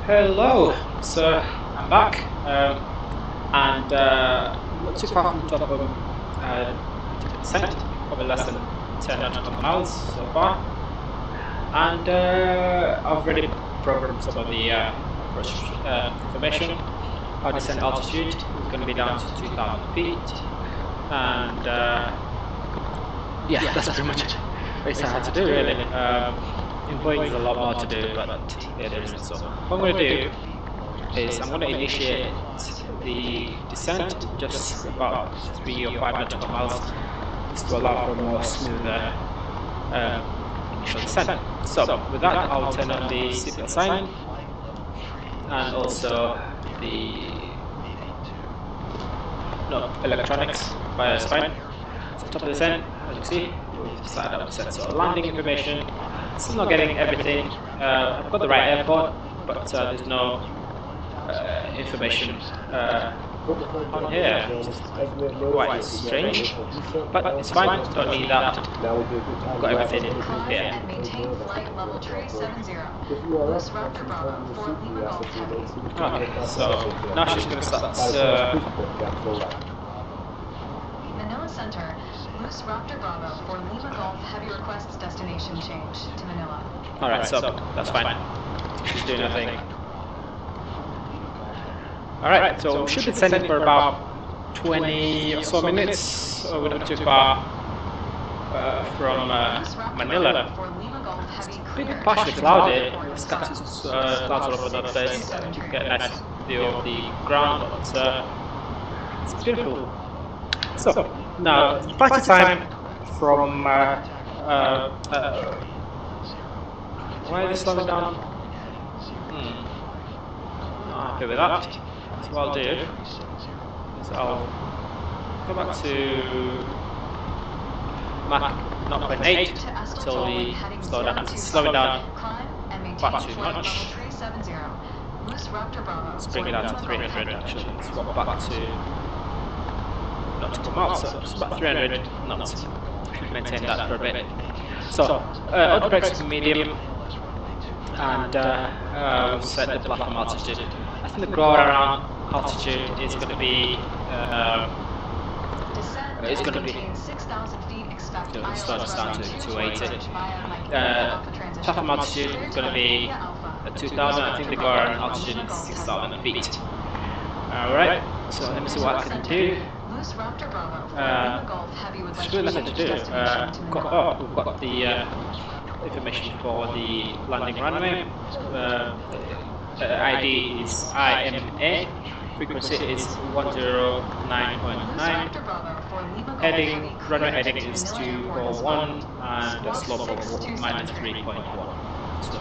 Hello, so I'm back, and not too far from Stockholm, descent, probably less than 10 nautical miles so far, and I've already programmed some of the approach information. Our descent altitude is going to be down to 2,000 feet, and yeah, that's pretty much it. Basically how to do really. In Boeing there's a lot more to do, but yeah, there isn't. So what I'm going to do is I'm going to initiate the descent just about 3 or 5 nautical miles, just to allow for a more smoother initial descent. So with that, I'll turn on the seatbelt sign and also the electronics via spine. So top of the descent, as you see, we've started up descent. So landing information, still not getting everything. I've got the right airport, but there's no information on here, which is quite strange, but it's fine, don't need that. I've got everything here. Okay, so now she's going to start. Manila Center, Loose Raptor Bravo for Lima Golf Heavy requests destination change to Manila. Alright, so that's fine. She's doing her thing. Alright, so we should be sending for about 20 or so minutes, so we're not too far from Manila. It's been partially cloudy, scattered clouds all over the place, you can get a nice view of the ground, but it's beautiful. So, now, flight time from, why is it slowing down? Not happy with that. So what I'll do is I'll go back to Mach 0.8 until we slow down. It's slowing down far too much. Let's bring it down to 300 actually. Let's go back to nautical miles, so it's about 300 knots. Maintain that for a bit. So, auto brakes are medium, and we've set the platform altitude. I think the go around altitude is going to be slow us down to 280. Platform altitude is going to be at 2,000. I think the go around altitude is 6,000 feet. Alright, so let me see what I can do. There's really nothing to do. We've got the information for the landing runway. ID is IMA, frequency is 109.9, heading, runway heading is 241, and the slope of -3.1. So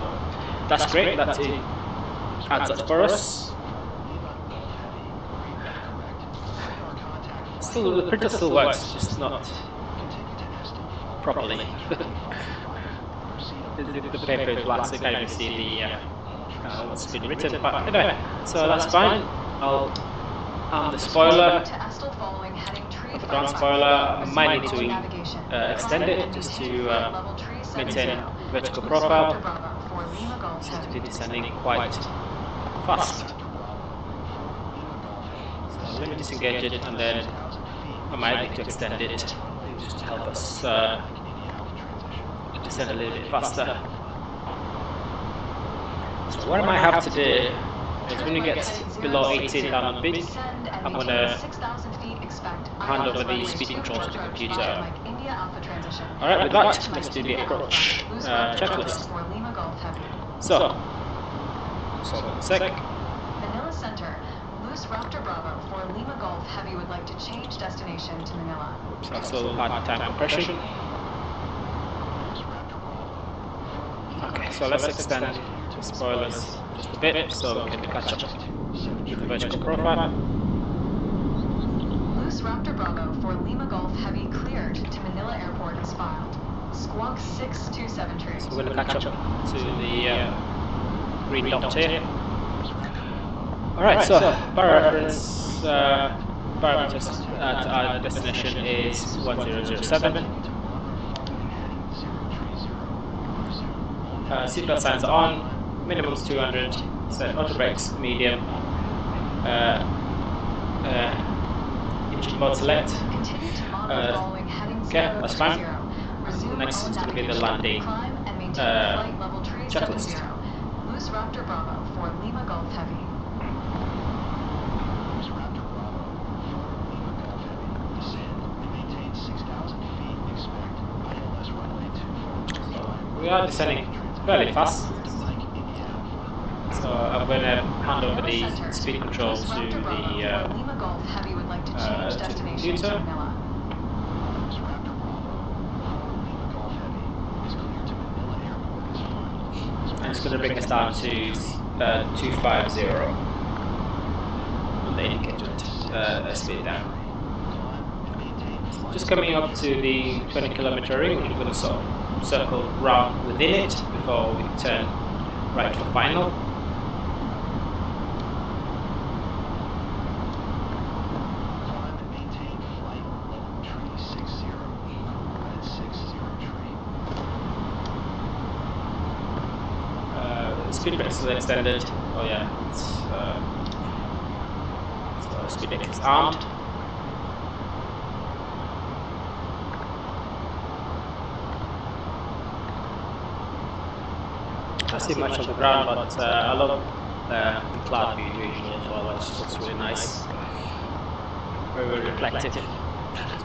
that's great, that adds up for us. Still, the printer still works, just not properly. the paper is black, so you can't even see the what's been written. But anyway, so that's fine. I'll arm the spoiler, the ground spoiler. I might need to extend it just to maintain vertical profile. Seems to be descending quite fast. So let me disengage it, and then I might need to extend it just to help us descend a little bit faster. So what I might have to do is when you get below 18,000 feet, I'm going to hand over the speed control to the computer. Alright, with that, let's do the approach checklist. So 1 sec. Manila Center, Loose Raptor Bravo for Lima Golf Heavy would like to change destination to Manila. So still hard time compression. Okay, so let's extend the spoilers just a bit so we can catch up with the vertical profile. Loose Raptor Bravo for Lima Golf Heavy cleared to Manila Airport is filed. Squawk 627 tree. So we're going to catch up to the green dot here. Alright, so bar reference parameters at our destination is 1007. Seatbelt signs are on, minimum is 200, So auto brakes medium. Engine mode select. Continue to monitor following heading Okay, 020. that's fine. Resume Next is own going to be the navigation. landing Climb and maintain flight level tree checklist. 70. Loose Raptor Bravo for Lima Golf Heavy. Loose Raptor Bravo for Lima Golf Heavy. Descend and maintain 6,000 feet. Expect ILS runway 24. We are descending fairly fast. To Mike, Indiana. So I'm going to hand over Manila the Center. speed control Loose to Raptor Bravo the for Lima Golf Heavy would like to change destination to computer. Manila. Loose Raptor Bravo for Lima Golf Heavy is cleared to Manila Airport as fine. And it's going to bring us down to 250 on the indicated speed down. Just coming up to the 20-kilometer ring, which we're going to sort of circle round within it before we turn right for final. Climb and maintain flight level tree 60. Red 60 tree. Speed brake is extended. Oh yeah, so speed brake is armed. I see much of the ground, but I love the cloud view usually as well. It just looks really nice, very, very reflective.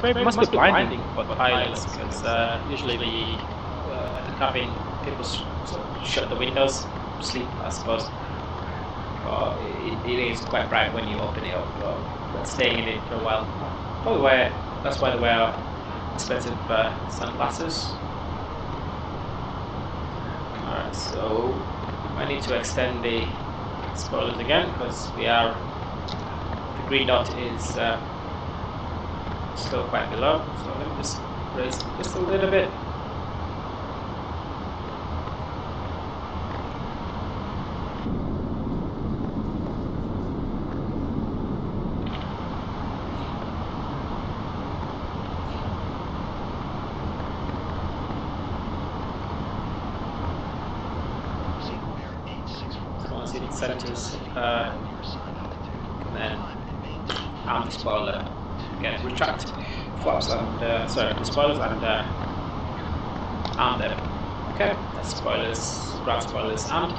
It must be blinding for the pilots because usually the cabin people sort of shut the windows, sleep, I suppose. It is quite bright when you open it up, but staying in it for a while. Probably that's why they wear expensive sunglasses. Alright, so I need to extend the spoilers again because the green dot is still quite below. So let me just raise just a little bit. Once it centers, and then arm the spoiler, again retract flaps and the spoilers and arm them. Okay, that's spoilers, ground spoilers armed.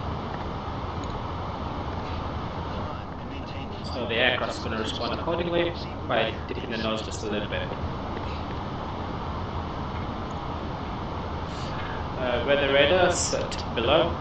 So the aircraft is going to respond accordingly by dipping the nose just a little bit. Weather radar set below.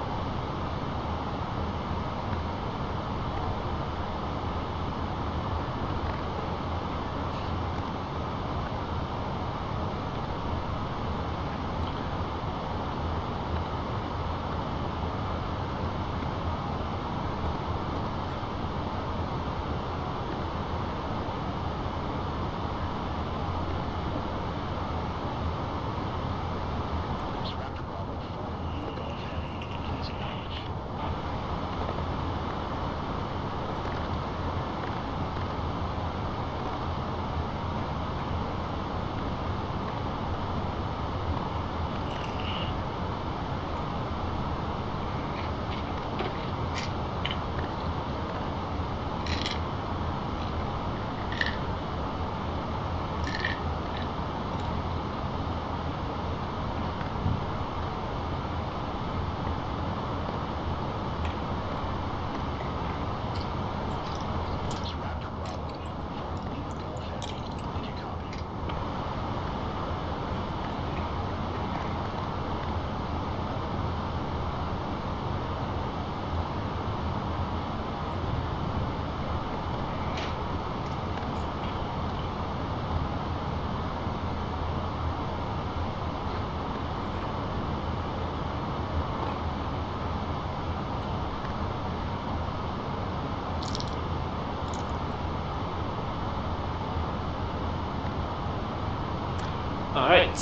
Alright,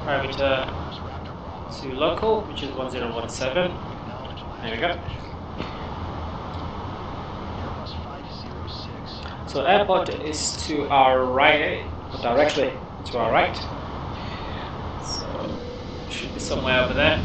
parameter to local, which is 1017. There we go. So airport is to our right, directly to our right. So should be somewhere over there.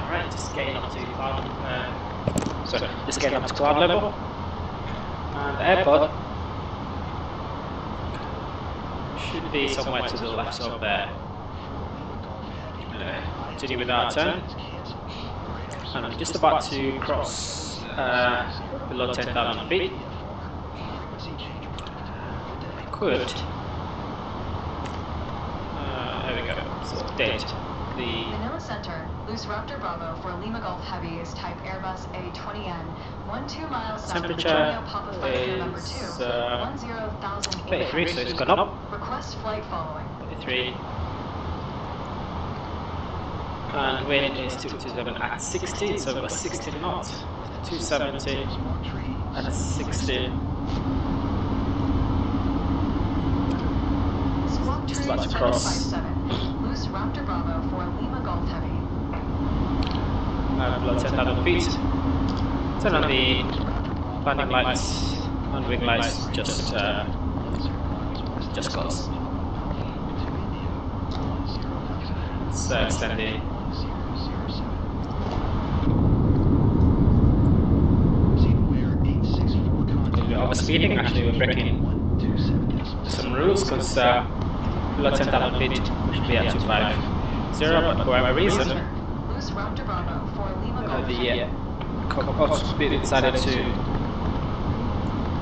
Alright, just getting up to cloud. Just getting up to cloud level. And the airport should be somewhere to the left of there. Continue with our turn. And I'm just about to cross below 10,000 feet. Could. There we go. So update. Manila Center, loose Raptor Bravo for Lima Golf Heavy is type Airbus A320-NEO, 12 miles south of Temperature Antonio Papa Flight number 2, is 10,000 feet 33, so ahead. it's gone up. Request flight following. 33. And wind is 227 at 60, so we've got 60 knots, 270 at 60. Squawk Just Tree about to cross. 757, loose Raptor Bravo for Lima Golf Heavy. Below 10,000 feet. Turn on the landing lights and wing lights, just close. Let's extend the we're overspeeding. Actually, we're breaking some rules because below 10,000 feet we should be at 250, but for whatever reason Loose Raptor Bravo for Lima Golf the Heavy. autospeed decided to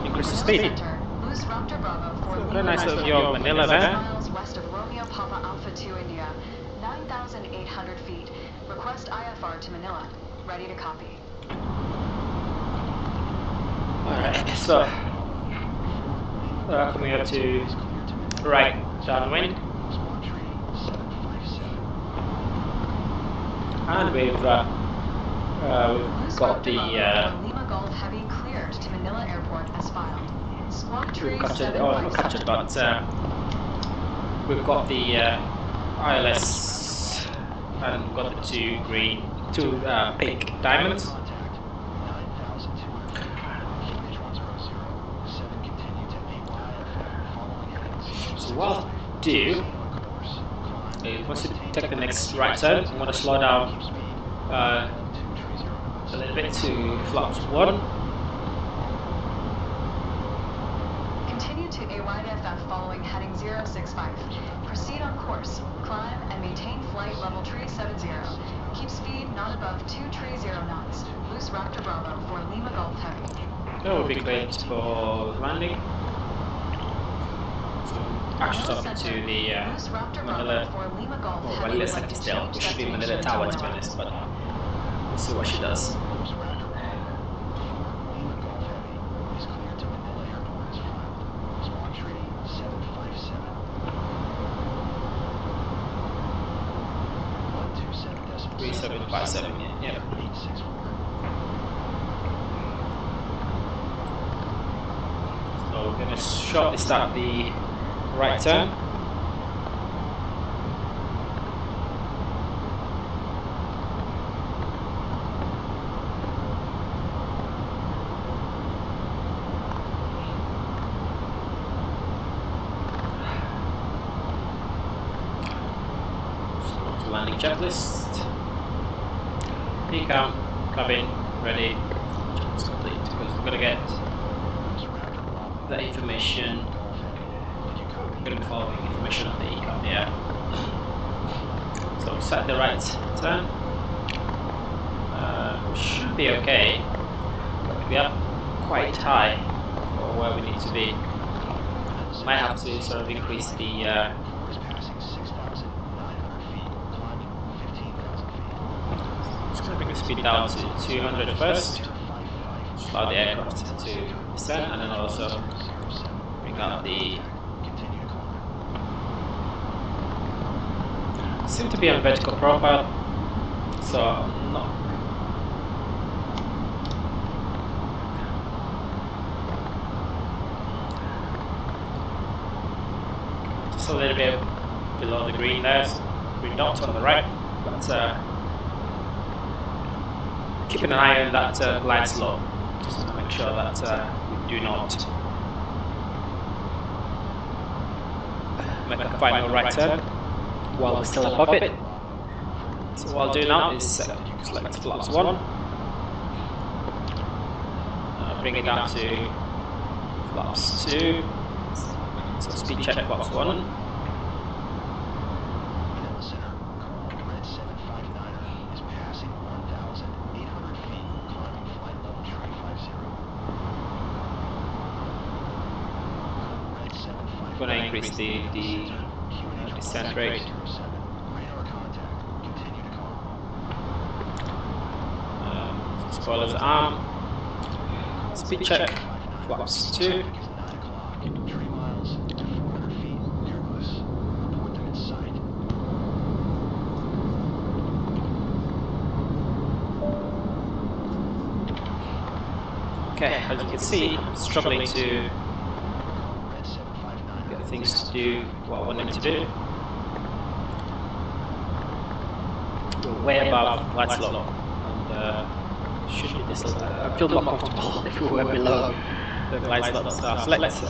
increase the speed. Center, loose Raptor Bravo for Got a Lima nice Golf little view of Heavy, Manila 6 there. miles west of Romeo Papa Alpha 2 India, 9,800 feet. Request IFR to Manila. Ready to copy. Alright, so coming up to right downwind, and we've got the Lima Golf Heavy cleared to Manila Airport as filed. Squawk Tree we've captured, oh not captured, but we've got the ILS and we've got the two pink diamonds. So what I'll do is once you take the next right turn, I'm going to slow down a little bit to flaps 1. Continue to AYDFF following heading 065. Proceed on course, climb and maintain flight level 370. Keep speed not above 230 knots. Loose Raptor Bravo for Lima Golf Heavy. That would be great for landing. So actually talking to the Manila, well Manila City still, which should be Manila Tower to be honest, but we'll see what she does. Yeah. So we're going to shortly start the right turn. So landing checklist. Decam, cabin, ready, checklist complete, because we're going to get the information, we're going to be following information on the ECAM, yeah. So set the right turn, should be okay, but we are quite high for where we need to be. Might have to sort of increase the bring the speed down to 200 first, allow the aircraft to descend, and then also bring up the... Seem to be on vertical profile, so I'm not... Just a little bit below the green there, so green dots on the right, but keeping an eye on that glide slope, just to make sure that we do not make a final right turn while we're still above it. So what I'll do now is select flaps 1, bring it down to flaps 2, so speed check flaps 1. Manila Center, red 759er is passing 1,800 feet, climbing flight level 350. Red 759. I'm going to increase the descent rate. Radar contact. Continue to calm. Spoilers arm. Speed check flaps 2. Is 9 o'clock. 3 miles and 400 feet. Airless. Report them in sight. Okay, as you can see, I'm struggling to Red 759. get things to do what I want them to do. We're way above flight slope, and should be this. I feel more comfortable if we were below the flight slope. So I'll select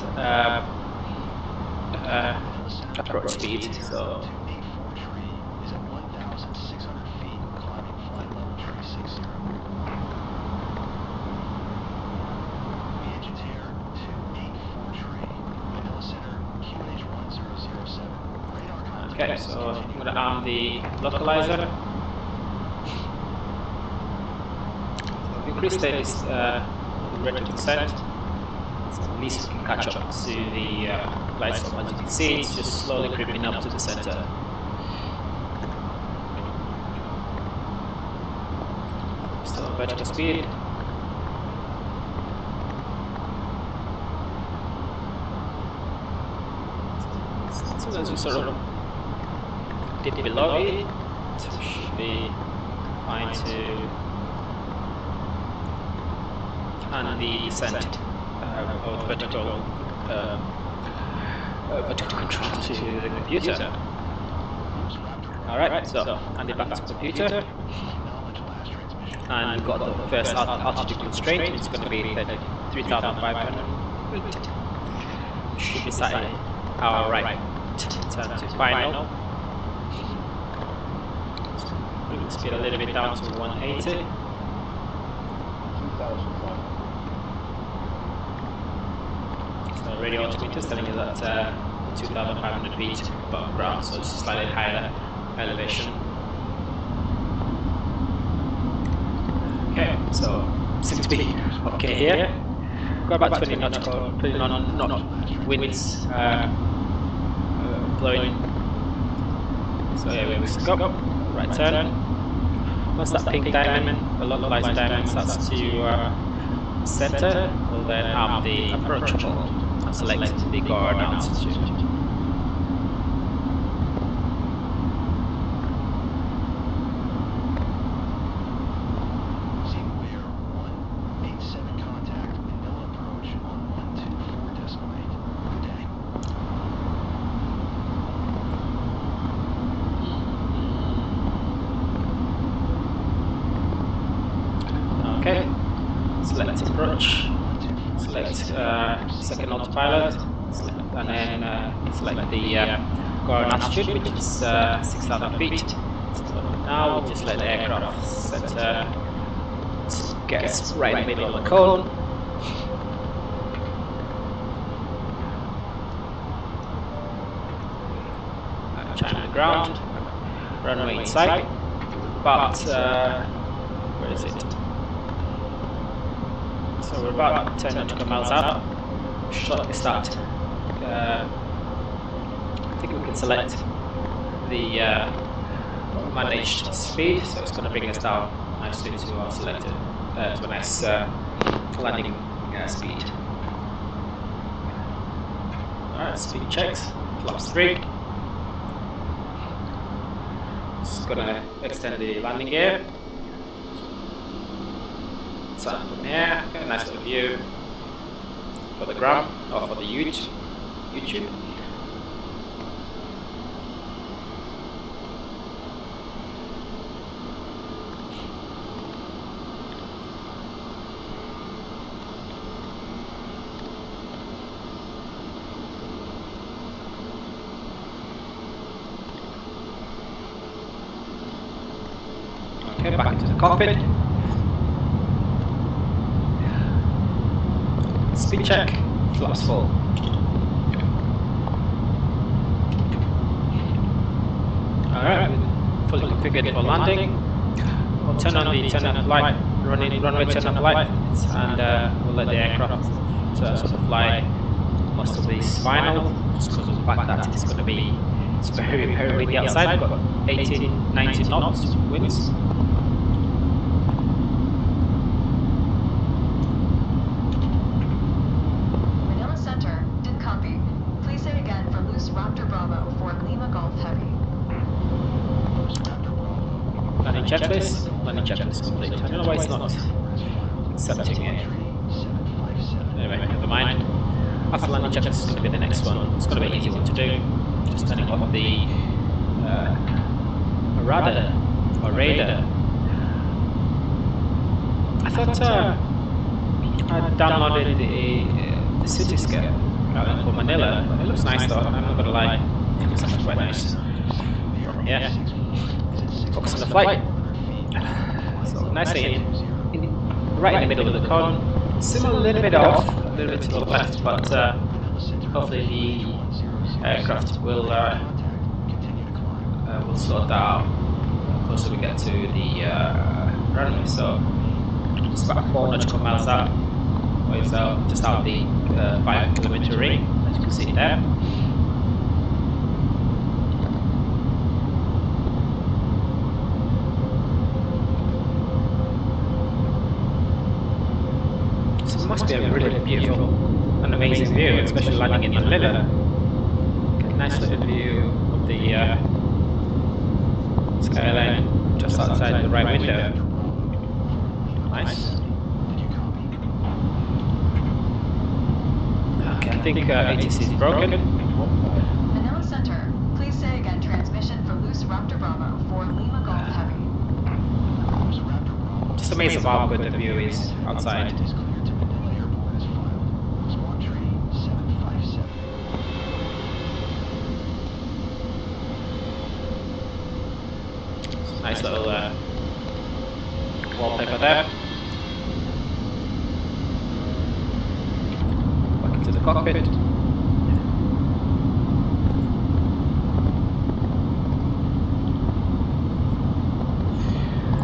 approach speed. So 284 tree is at 1,600 feet, climbing flight level 360. The engine's here, 284 tree, Manila Center, QNH 1007. Radar contact. okay, so I'm going to arm the localizer. Increase the rate of descent, so at least we can catch up to the flight slope. As you can see, it's just slowly creeping up to the center. Still vertical speed. So as we sort of dip below it, we should be fine to and the descent of vertical control to the computer. Alright, so hand it back to the computer, and we've got the first altitude constraint. It's going to be 3,500. Should be set our right turn to final. Bring the speed a little bit down to 180. Radio altimeter is telling you that 2,500 feet above ground, so it's slightly higher elevation. Okay, so seems to be okay here. Got about 20 nautical winds blowing. So here we go. Right turn. Once that pink diamond, the localized diamond, starts to center, we'll then arm the approachable and select the guard altitude. Zero Air 187 contact, Manila approach on 124.8. Good day. Okay, select approach, select second autopilot, and then select the guard altitude, which is 6,000 feet. So now we'll just let the aircraft center, gets right in the middle of the cone. China the ground, runway in sight, but where is it? So we're about 10 nautical miles out. Shortly start. I think we can select the managed speed, so it's going to bring us down nicely to our selected to a nice landing speed. Alright, speed checks. Flaps 3. Just going to extend the landing gear. So from here, get a nice little view for the Gram, or for the YouTube. Okay, back into the cockpit. Speed check, flaps full. Alright, fully configured for landing. We'll turn on the turn-up light, runway turn-up light, and we'll let the aircraft sort of fly most of the final, just because of the fact that it's going to be very, very windy outside. We've got 18, 19 knots winds. Manila Center, didn't copy. Please say again for loose Raptor Bravo for Lima Golf Heavy. Landing checklist. Landing checklist complete. I don't know why it's not accepting it. Anyway, never mind. After landing checklist is going to be the next one. It's going to be an easy one to do. Just turning off the radar or radar. I thought I downloaded the cityscape for Manila. It looks nice though. I'm not gonna lie. It looks actually quite nice from here. Focus on the flight. So nicely right in the middle of the cone. Still a little bit off, a little bit to the left, but hopefully the aircraft will sort that out the closer we get to the runway. So it's about 4 nautical miles out. It's just out the 5 kilometer ring, as you can see there. So it must be a really beautiful and amazing view, especially landing in Manila. Get a nice little view of the skyline just outside the right window. Nice. Okay, I think ATC is broken. Manila Center, please say again transmission for loose Raptor Bravo for Lima Golf Heavy. Just amazing how good the view is outside. Nice little wallpaper there. Back into the cockpit.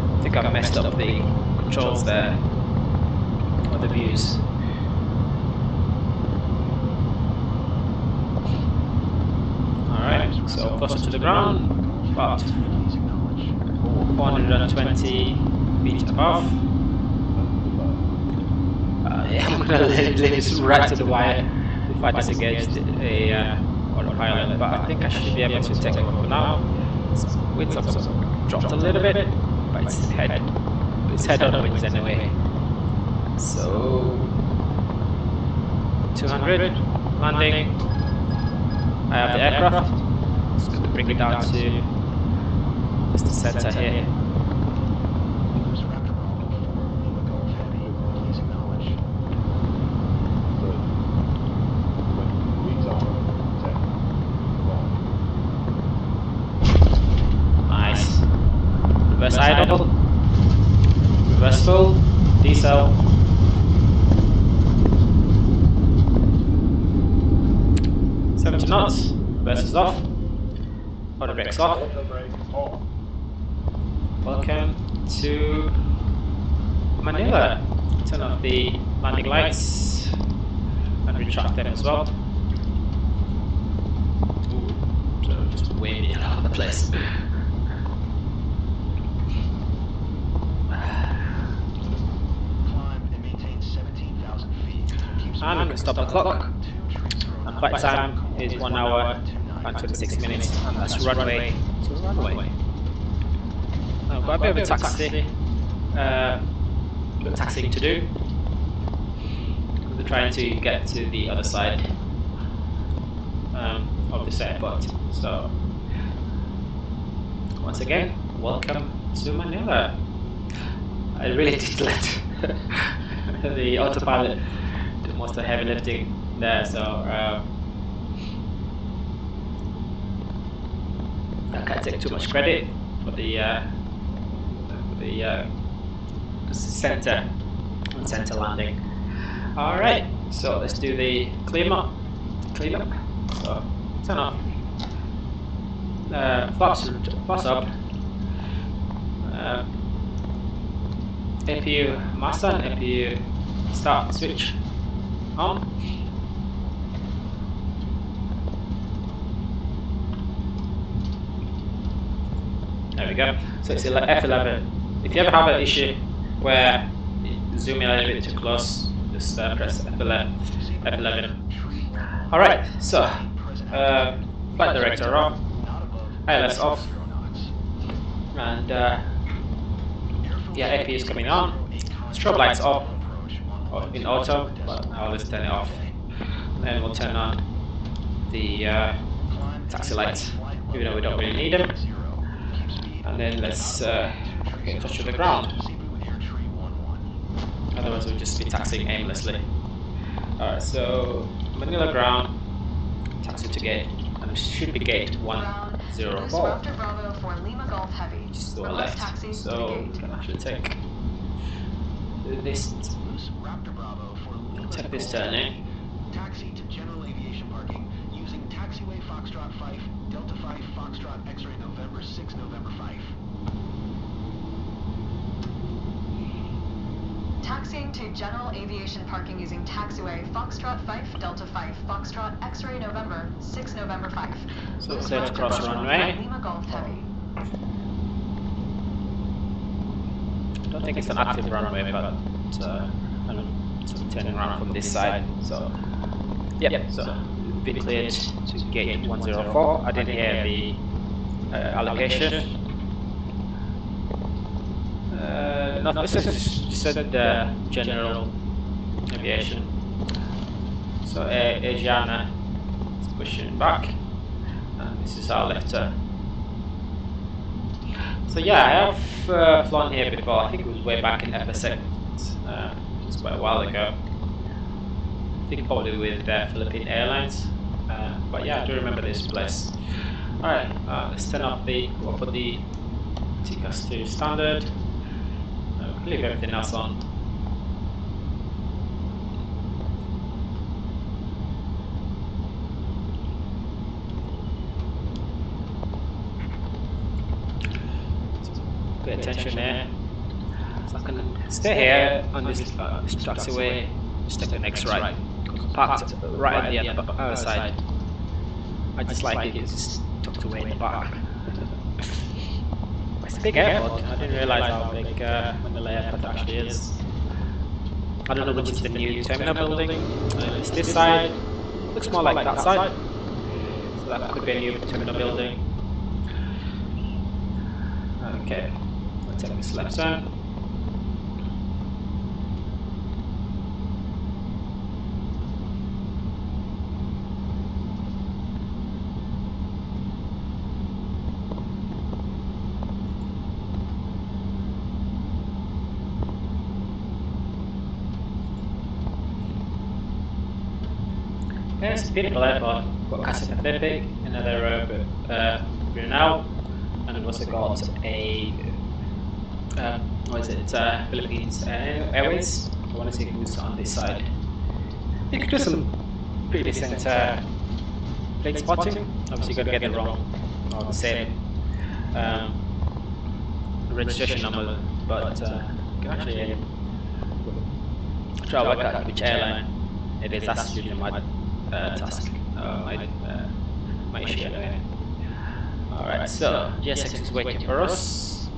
I think I've messed up the controls there, or the views. Alright, so closer to the ground, about 420 feet above. Yeah, I'm gonna leave this right to the wire if I disengage a autopilot, but I think I should be able to take off for now. Winds have sort of dropped a little bit, but it's head on winds anyway. So 200 landing. I have the aircraft. Just going to bring it down to just the center here. Nice. Reverse idle. Reverse full. Diesel. Seventy knots. Reverse is off. Auto brakes off. Welcome to Manila. Turn off the landing lights and retract them as well. Ooh, so just waving all over the place. And we can stop the clock. And flight time is 1 hour and 26 minutes, and that's runway to runway. I've got a bit of a taxiing to do. We're trying to get to the other side of this airport. So, once again, welcome to Manila. I really did let the autopilot do most of the heavy lifting there, so I can't take too much credit for the the center landing. All right, so let's do the clean up. So turn off flaps up. APU master and APU start switch on. There we go. So it's F11. If you ever have an issue where you zoom in a little bit too close, just press F11. Alright, so flight director off, ILS off, and yeah, AP is coming on. Strobe lights off in auto, but now let's turn it off. And then we'll turn on the taxi lights, even though we don't really need them. And then let's get in touch with the ground. Otherwise we'll just be taxiing aimlessly. Alright, so Manila ground, taxi to gate, and it should be gate 104. Just to our left. So we can actually take this turning. Taxi to general aviation parking using taxiway Foxtrot 5, Delta 5, Foxtrot X-ray November 6, November 5. Taxiing to general aviation parking using taxiway Foxtrot 5, Delta 5, Foxtrot X-ray November 6, November 5. So let's cross runway. Lima Golf Heavy. I don't think it's an active runway, but I'm turning around from this side. So yeah, so been cleared to gate 104. I didn't hear the allocation. No, this is said general aviation. So Asiana is pushing back, and this is our left turn. So yeah, I have flown here before. I think it was way back in FSX, just quite a while ago. I think probably with Philippine Airlines. But yeah, I do remember this place. Alright, let's turn off we'll put the TCAS to standard. Leave everything else on. Pay attention there. So I can stay here on this taxiway, just take the next right. Parked right at the other side. I just like it's tucked away in the back. It's a big airport. I didn't realise how big Manila Airport actually is. I don't know which is the new terminal building. It's this side. Looks more like that side. So that could be a new terminal building. Okay, let's take this left turn. Yeah, it's a beautiful airport. Got Casa Pacific, another Brunei, and we've also got a what is it? Philippines Airways. I want to see who's on this side. You could do some pretty decent plate spotting. Obviously, you got to get it wrong or the same registration number, but you can actually try to work out which airline it is. That's usually my task, my issue anyway. Alright, so GSX is waiting for us.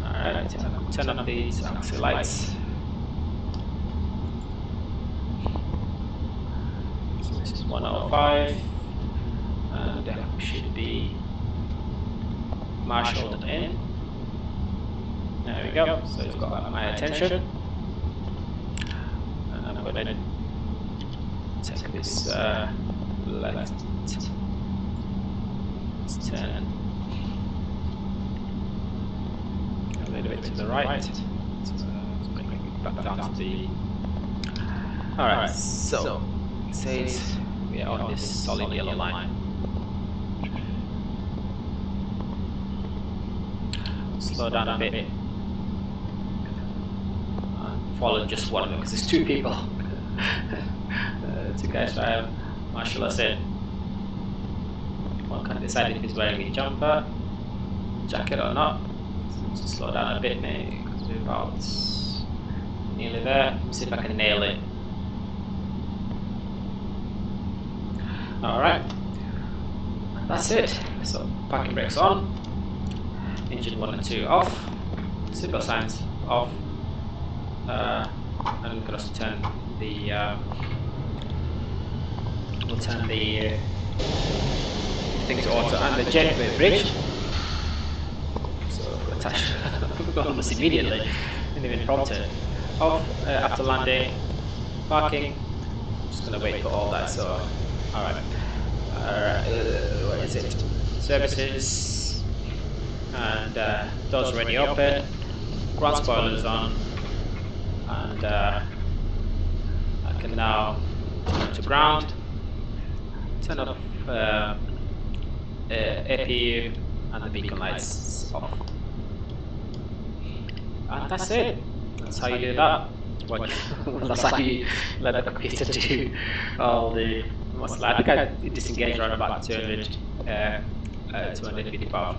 Alright, turn on these taxi lights. So this is 105, and we should be marshaled in. There we go, so it's got my attention. I'm going to take this left. Let's turn a little bit to the right. So bring it back down to the. Alright, so it says we are on this solid yellow line. slow down a bit. Follow just one because there's two people. Two guys drive. Marshall said one can't decide if he's wearing a jumper, jacket or not. So slow down a bit, maybe, because we're about nearly there. Let me see if I can nail it. Alright, that's it. So parking brakes on, engine 1 and 2 off, seatbelt signs off, and we can also turn the we'll turn the thing to auto and the jetway bridge. So attach almost immediately, didn't even prompt it. Off after landing, parking. Just gonna wait for all that. So alright. What is it? Services, and doors already open, ground spoilers on, and I can now turn to ground, turn off APU and the beacon lights off. And that's it. That's how you do that. Well, that's how you let the computer do all the most. I think I disengaged around about 250 power.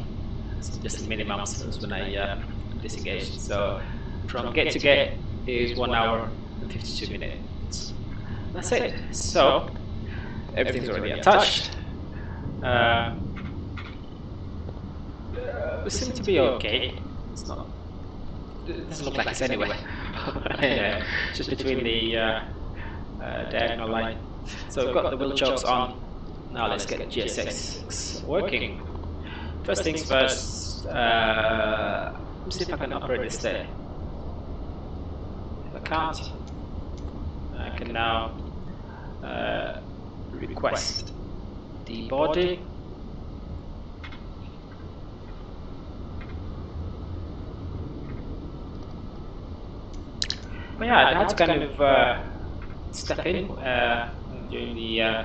It's just the minimum when I disengaged. So from gate to gate is 1 hour and 52 minutes. That's it. So everything's already attached. It seems to be okay. It's not. It doesn't look like it's anywhere. Anyway, just between the diagonal line. So we've got the wheel chokes on. Now let's get the GSX working. First things first, let me see if I can operate this there. If I can't, I can now request deboarding. But yeah, I had to kind of step in during the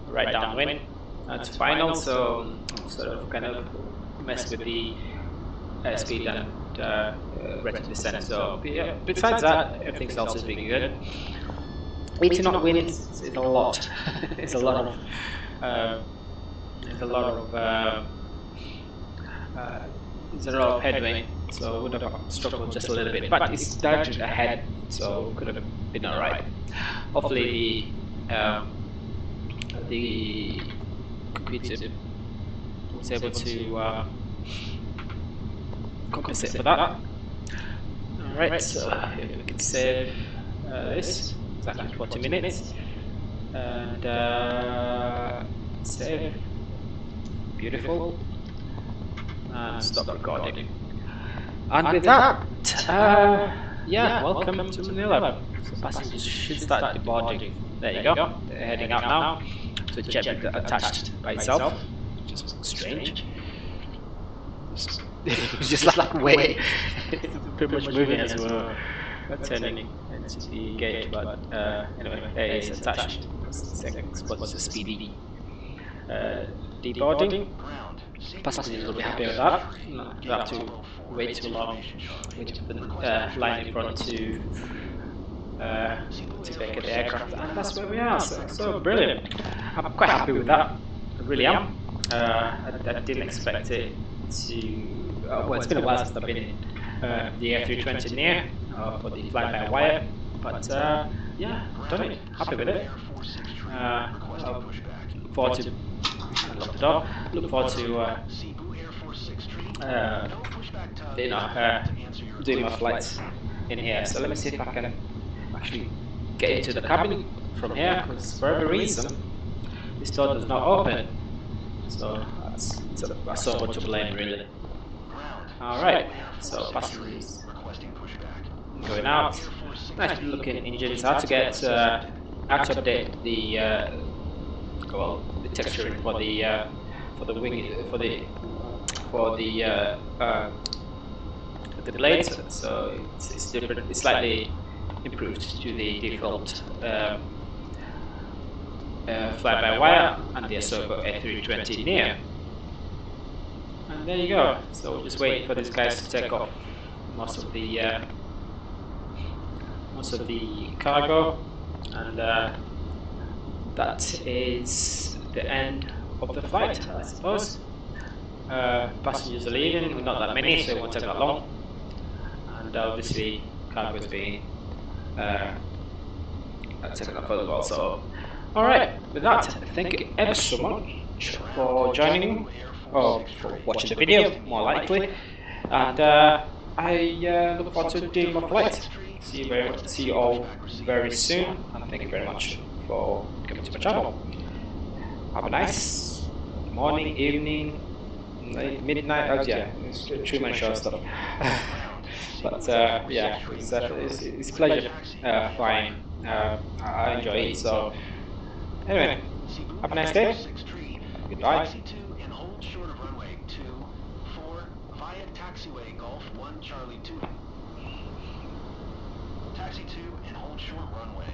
right downwind to final, so sort of kind of mess with the airspeed and rate of descent. So yeah, besides that, everything else is being good. 80 knot wind is a lot. It's a lot of headwind, so would have struggled just a little bit, but it's directed ahead, so could have been alright. Hopefully the computer was able to compensate for that. Alright, so we can save this, exactly 40 minutes, and save, beautiful, and stop recording. And with that, yeah, welcome to Manila. So passengers should start deboarding. There you go, they're heading out now. So the jet attached by itself, which is strange. It was just like way, pretty much moving as we're turning into the gate, but anyway, there it is attached. What's the speedy deboarding. Passengers will be happy with that. No, you have to wait too long, wait for the line in front to vacate the aircraft, and that's where we are. So brilliant. I'm quite happy with that. I really am. I didn't expect it to. Well, it's been a while since I've been in the A320-NEO for the fly-by-wire, but yeah, I've done it. Happy with it. Look forward to. Lock the door. Look forward to doing my flights in here. So let me see if I can actually get into the cabin from here, because for every reason this door does not open. So that's so much to blame, really. Alright, so passengers going out. Nice looking engines. I had to get I had to update the the texturing for the wing for the blades, so it's different. It's slightly improved to the default fly-by-wire and the Ahsoka A320-NEO. And there you go. So we're just waiting for these guys to take off most of the cargo, and that is the end of the flight, I suppose. Passengers are leaving, not that many, so it won't take that long. And obviously, cargo is being taken off as well. So, alright, with that, thank you ever so much for joining me, or for watching the video, more likely. And I look forward to doing my flight. See you all very soon, and thank you very much for coming to my channel. Have a nice morning, evening, midnight. Oh yeah, it's Truman Show stuff. But yeah, it's a pleasure flying. I enjoy it. So anyway, have a nice day. Goodbye. And hold short of runway 24 via taxiway Golf 1 Charlie 2. Taxi 2 and hold short runway.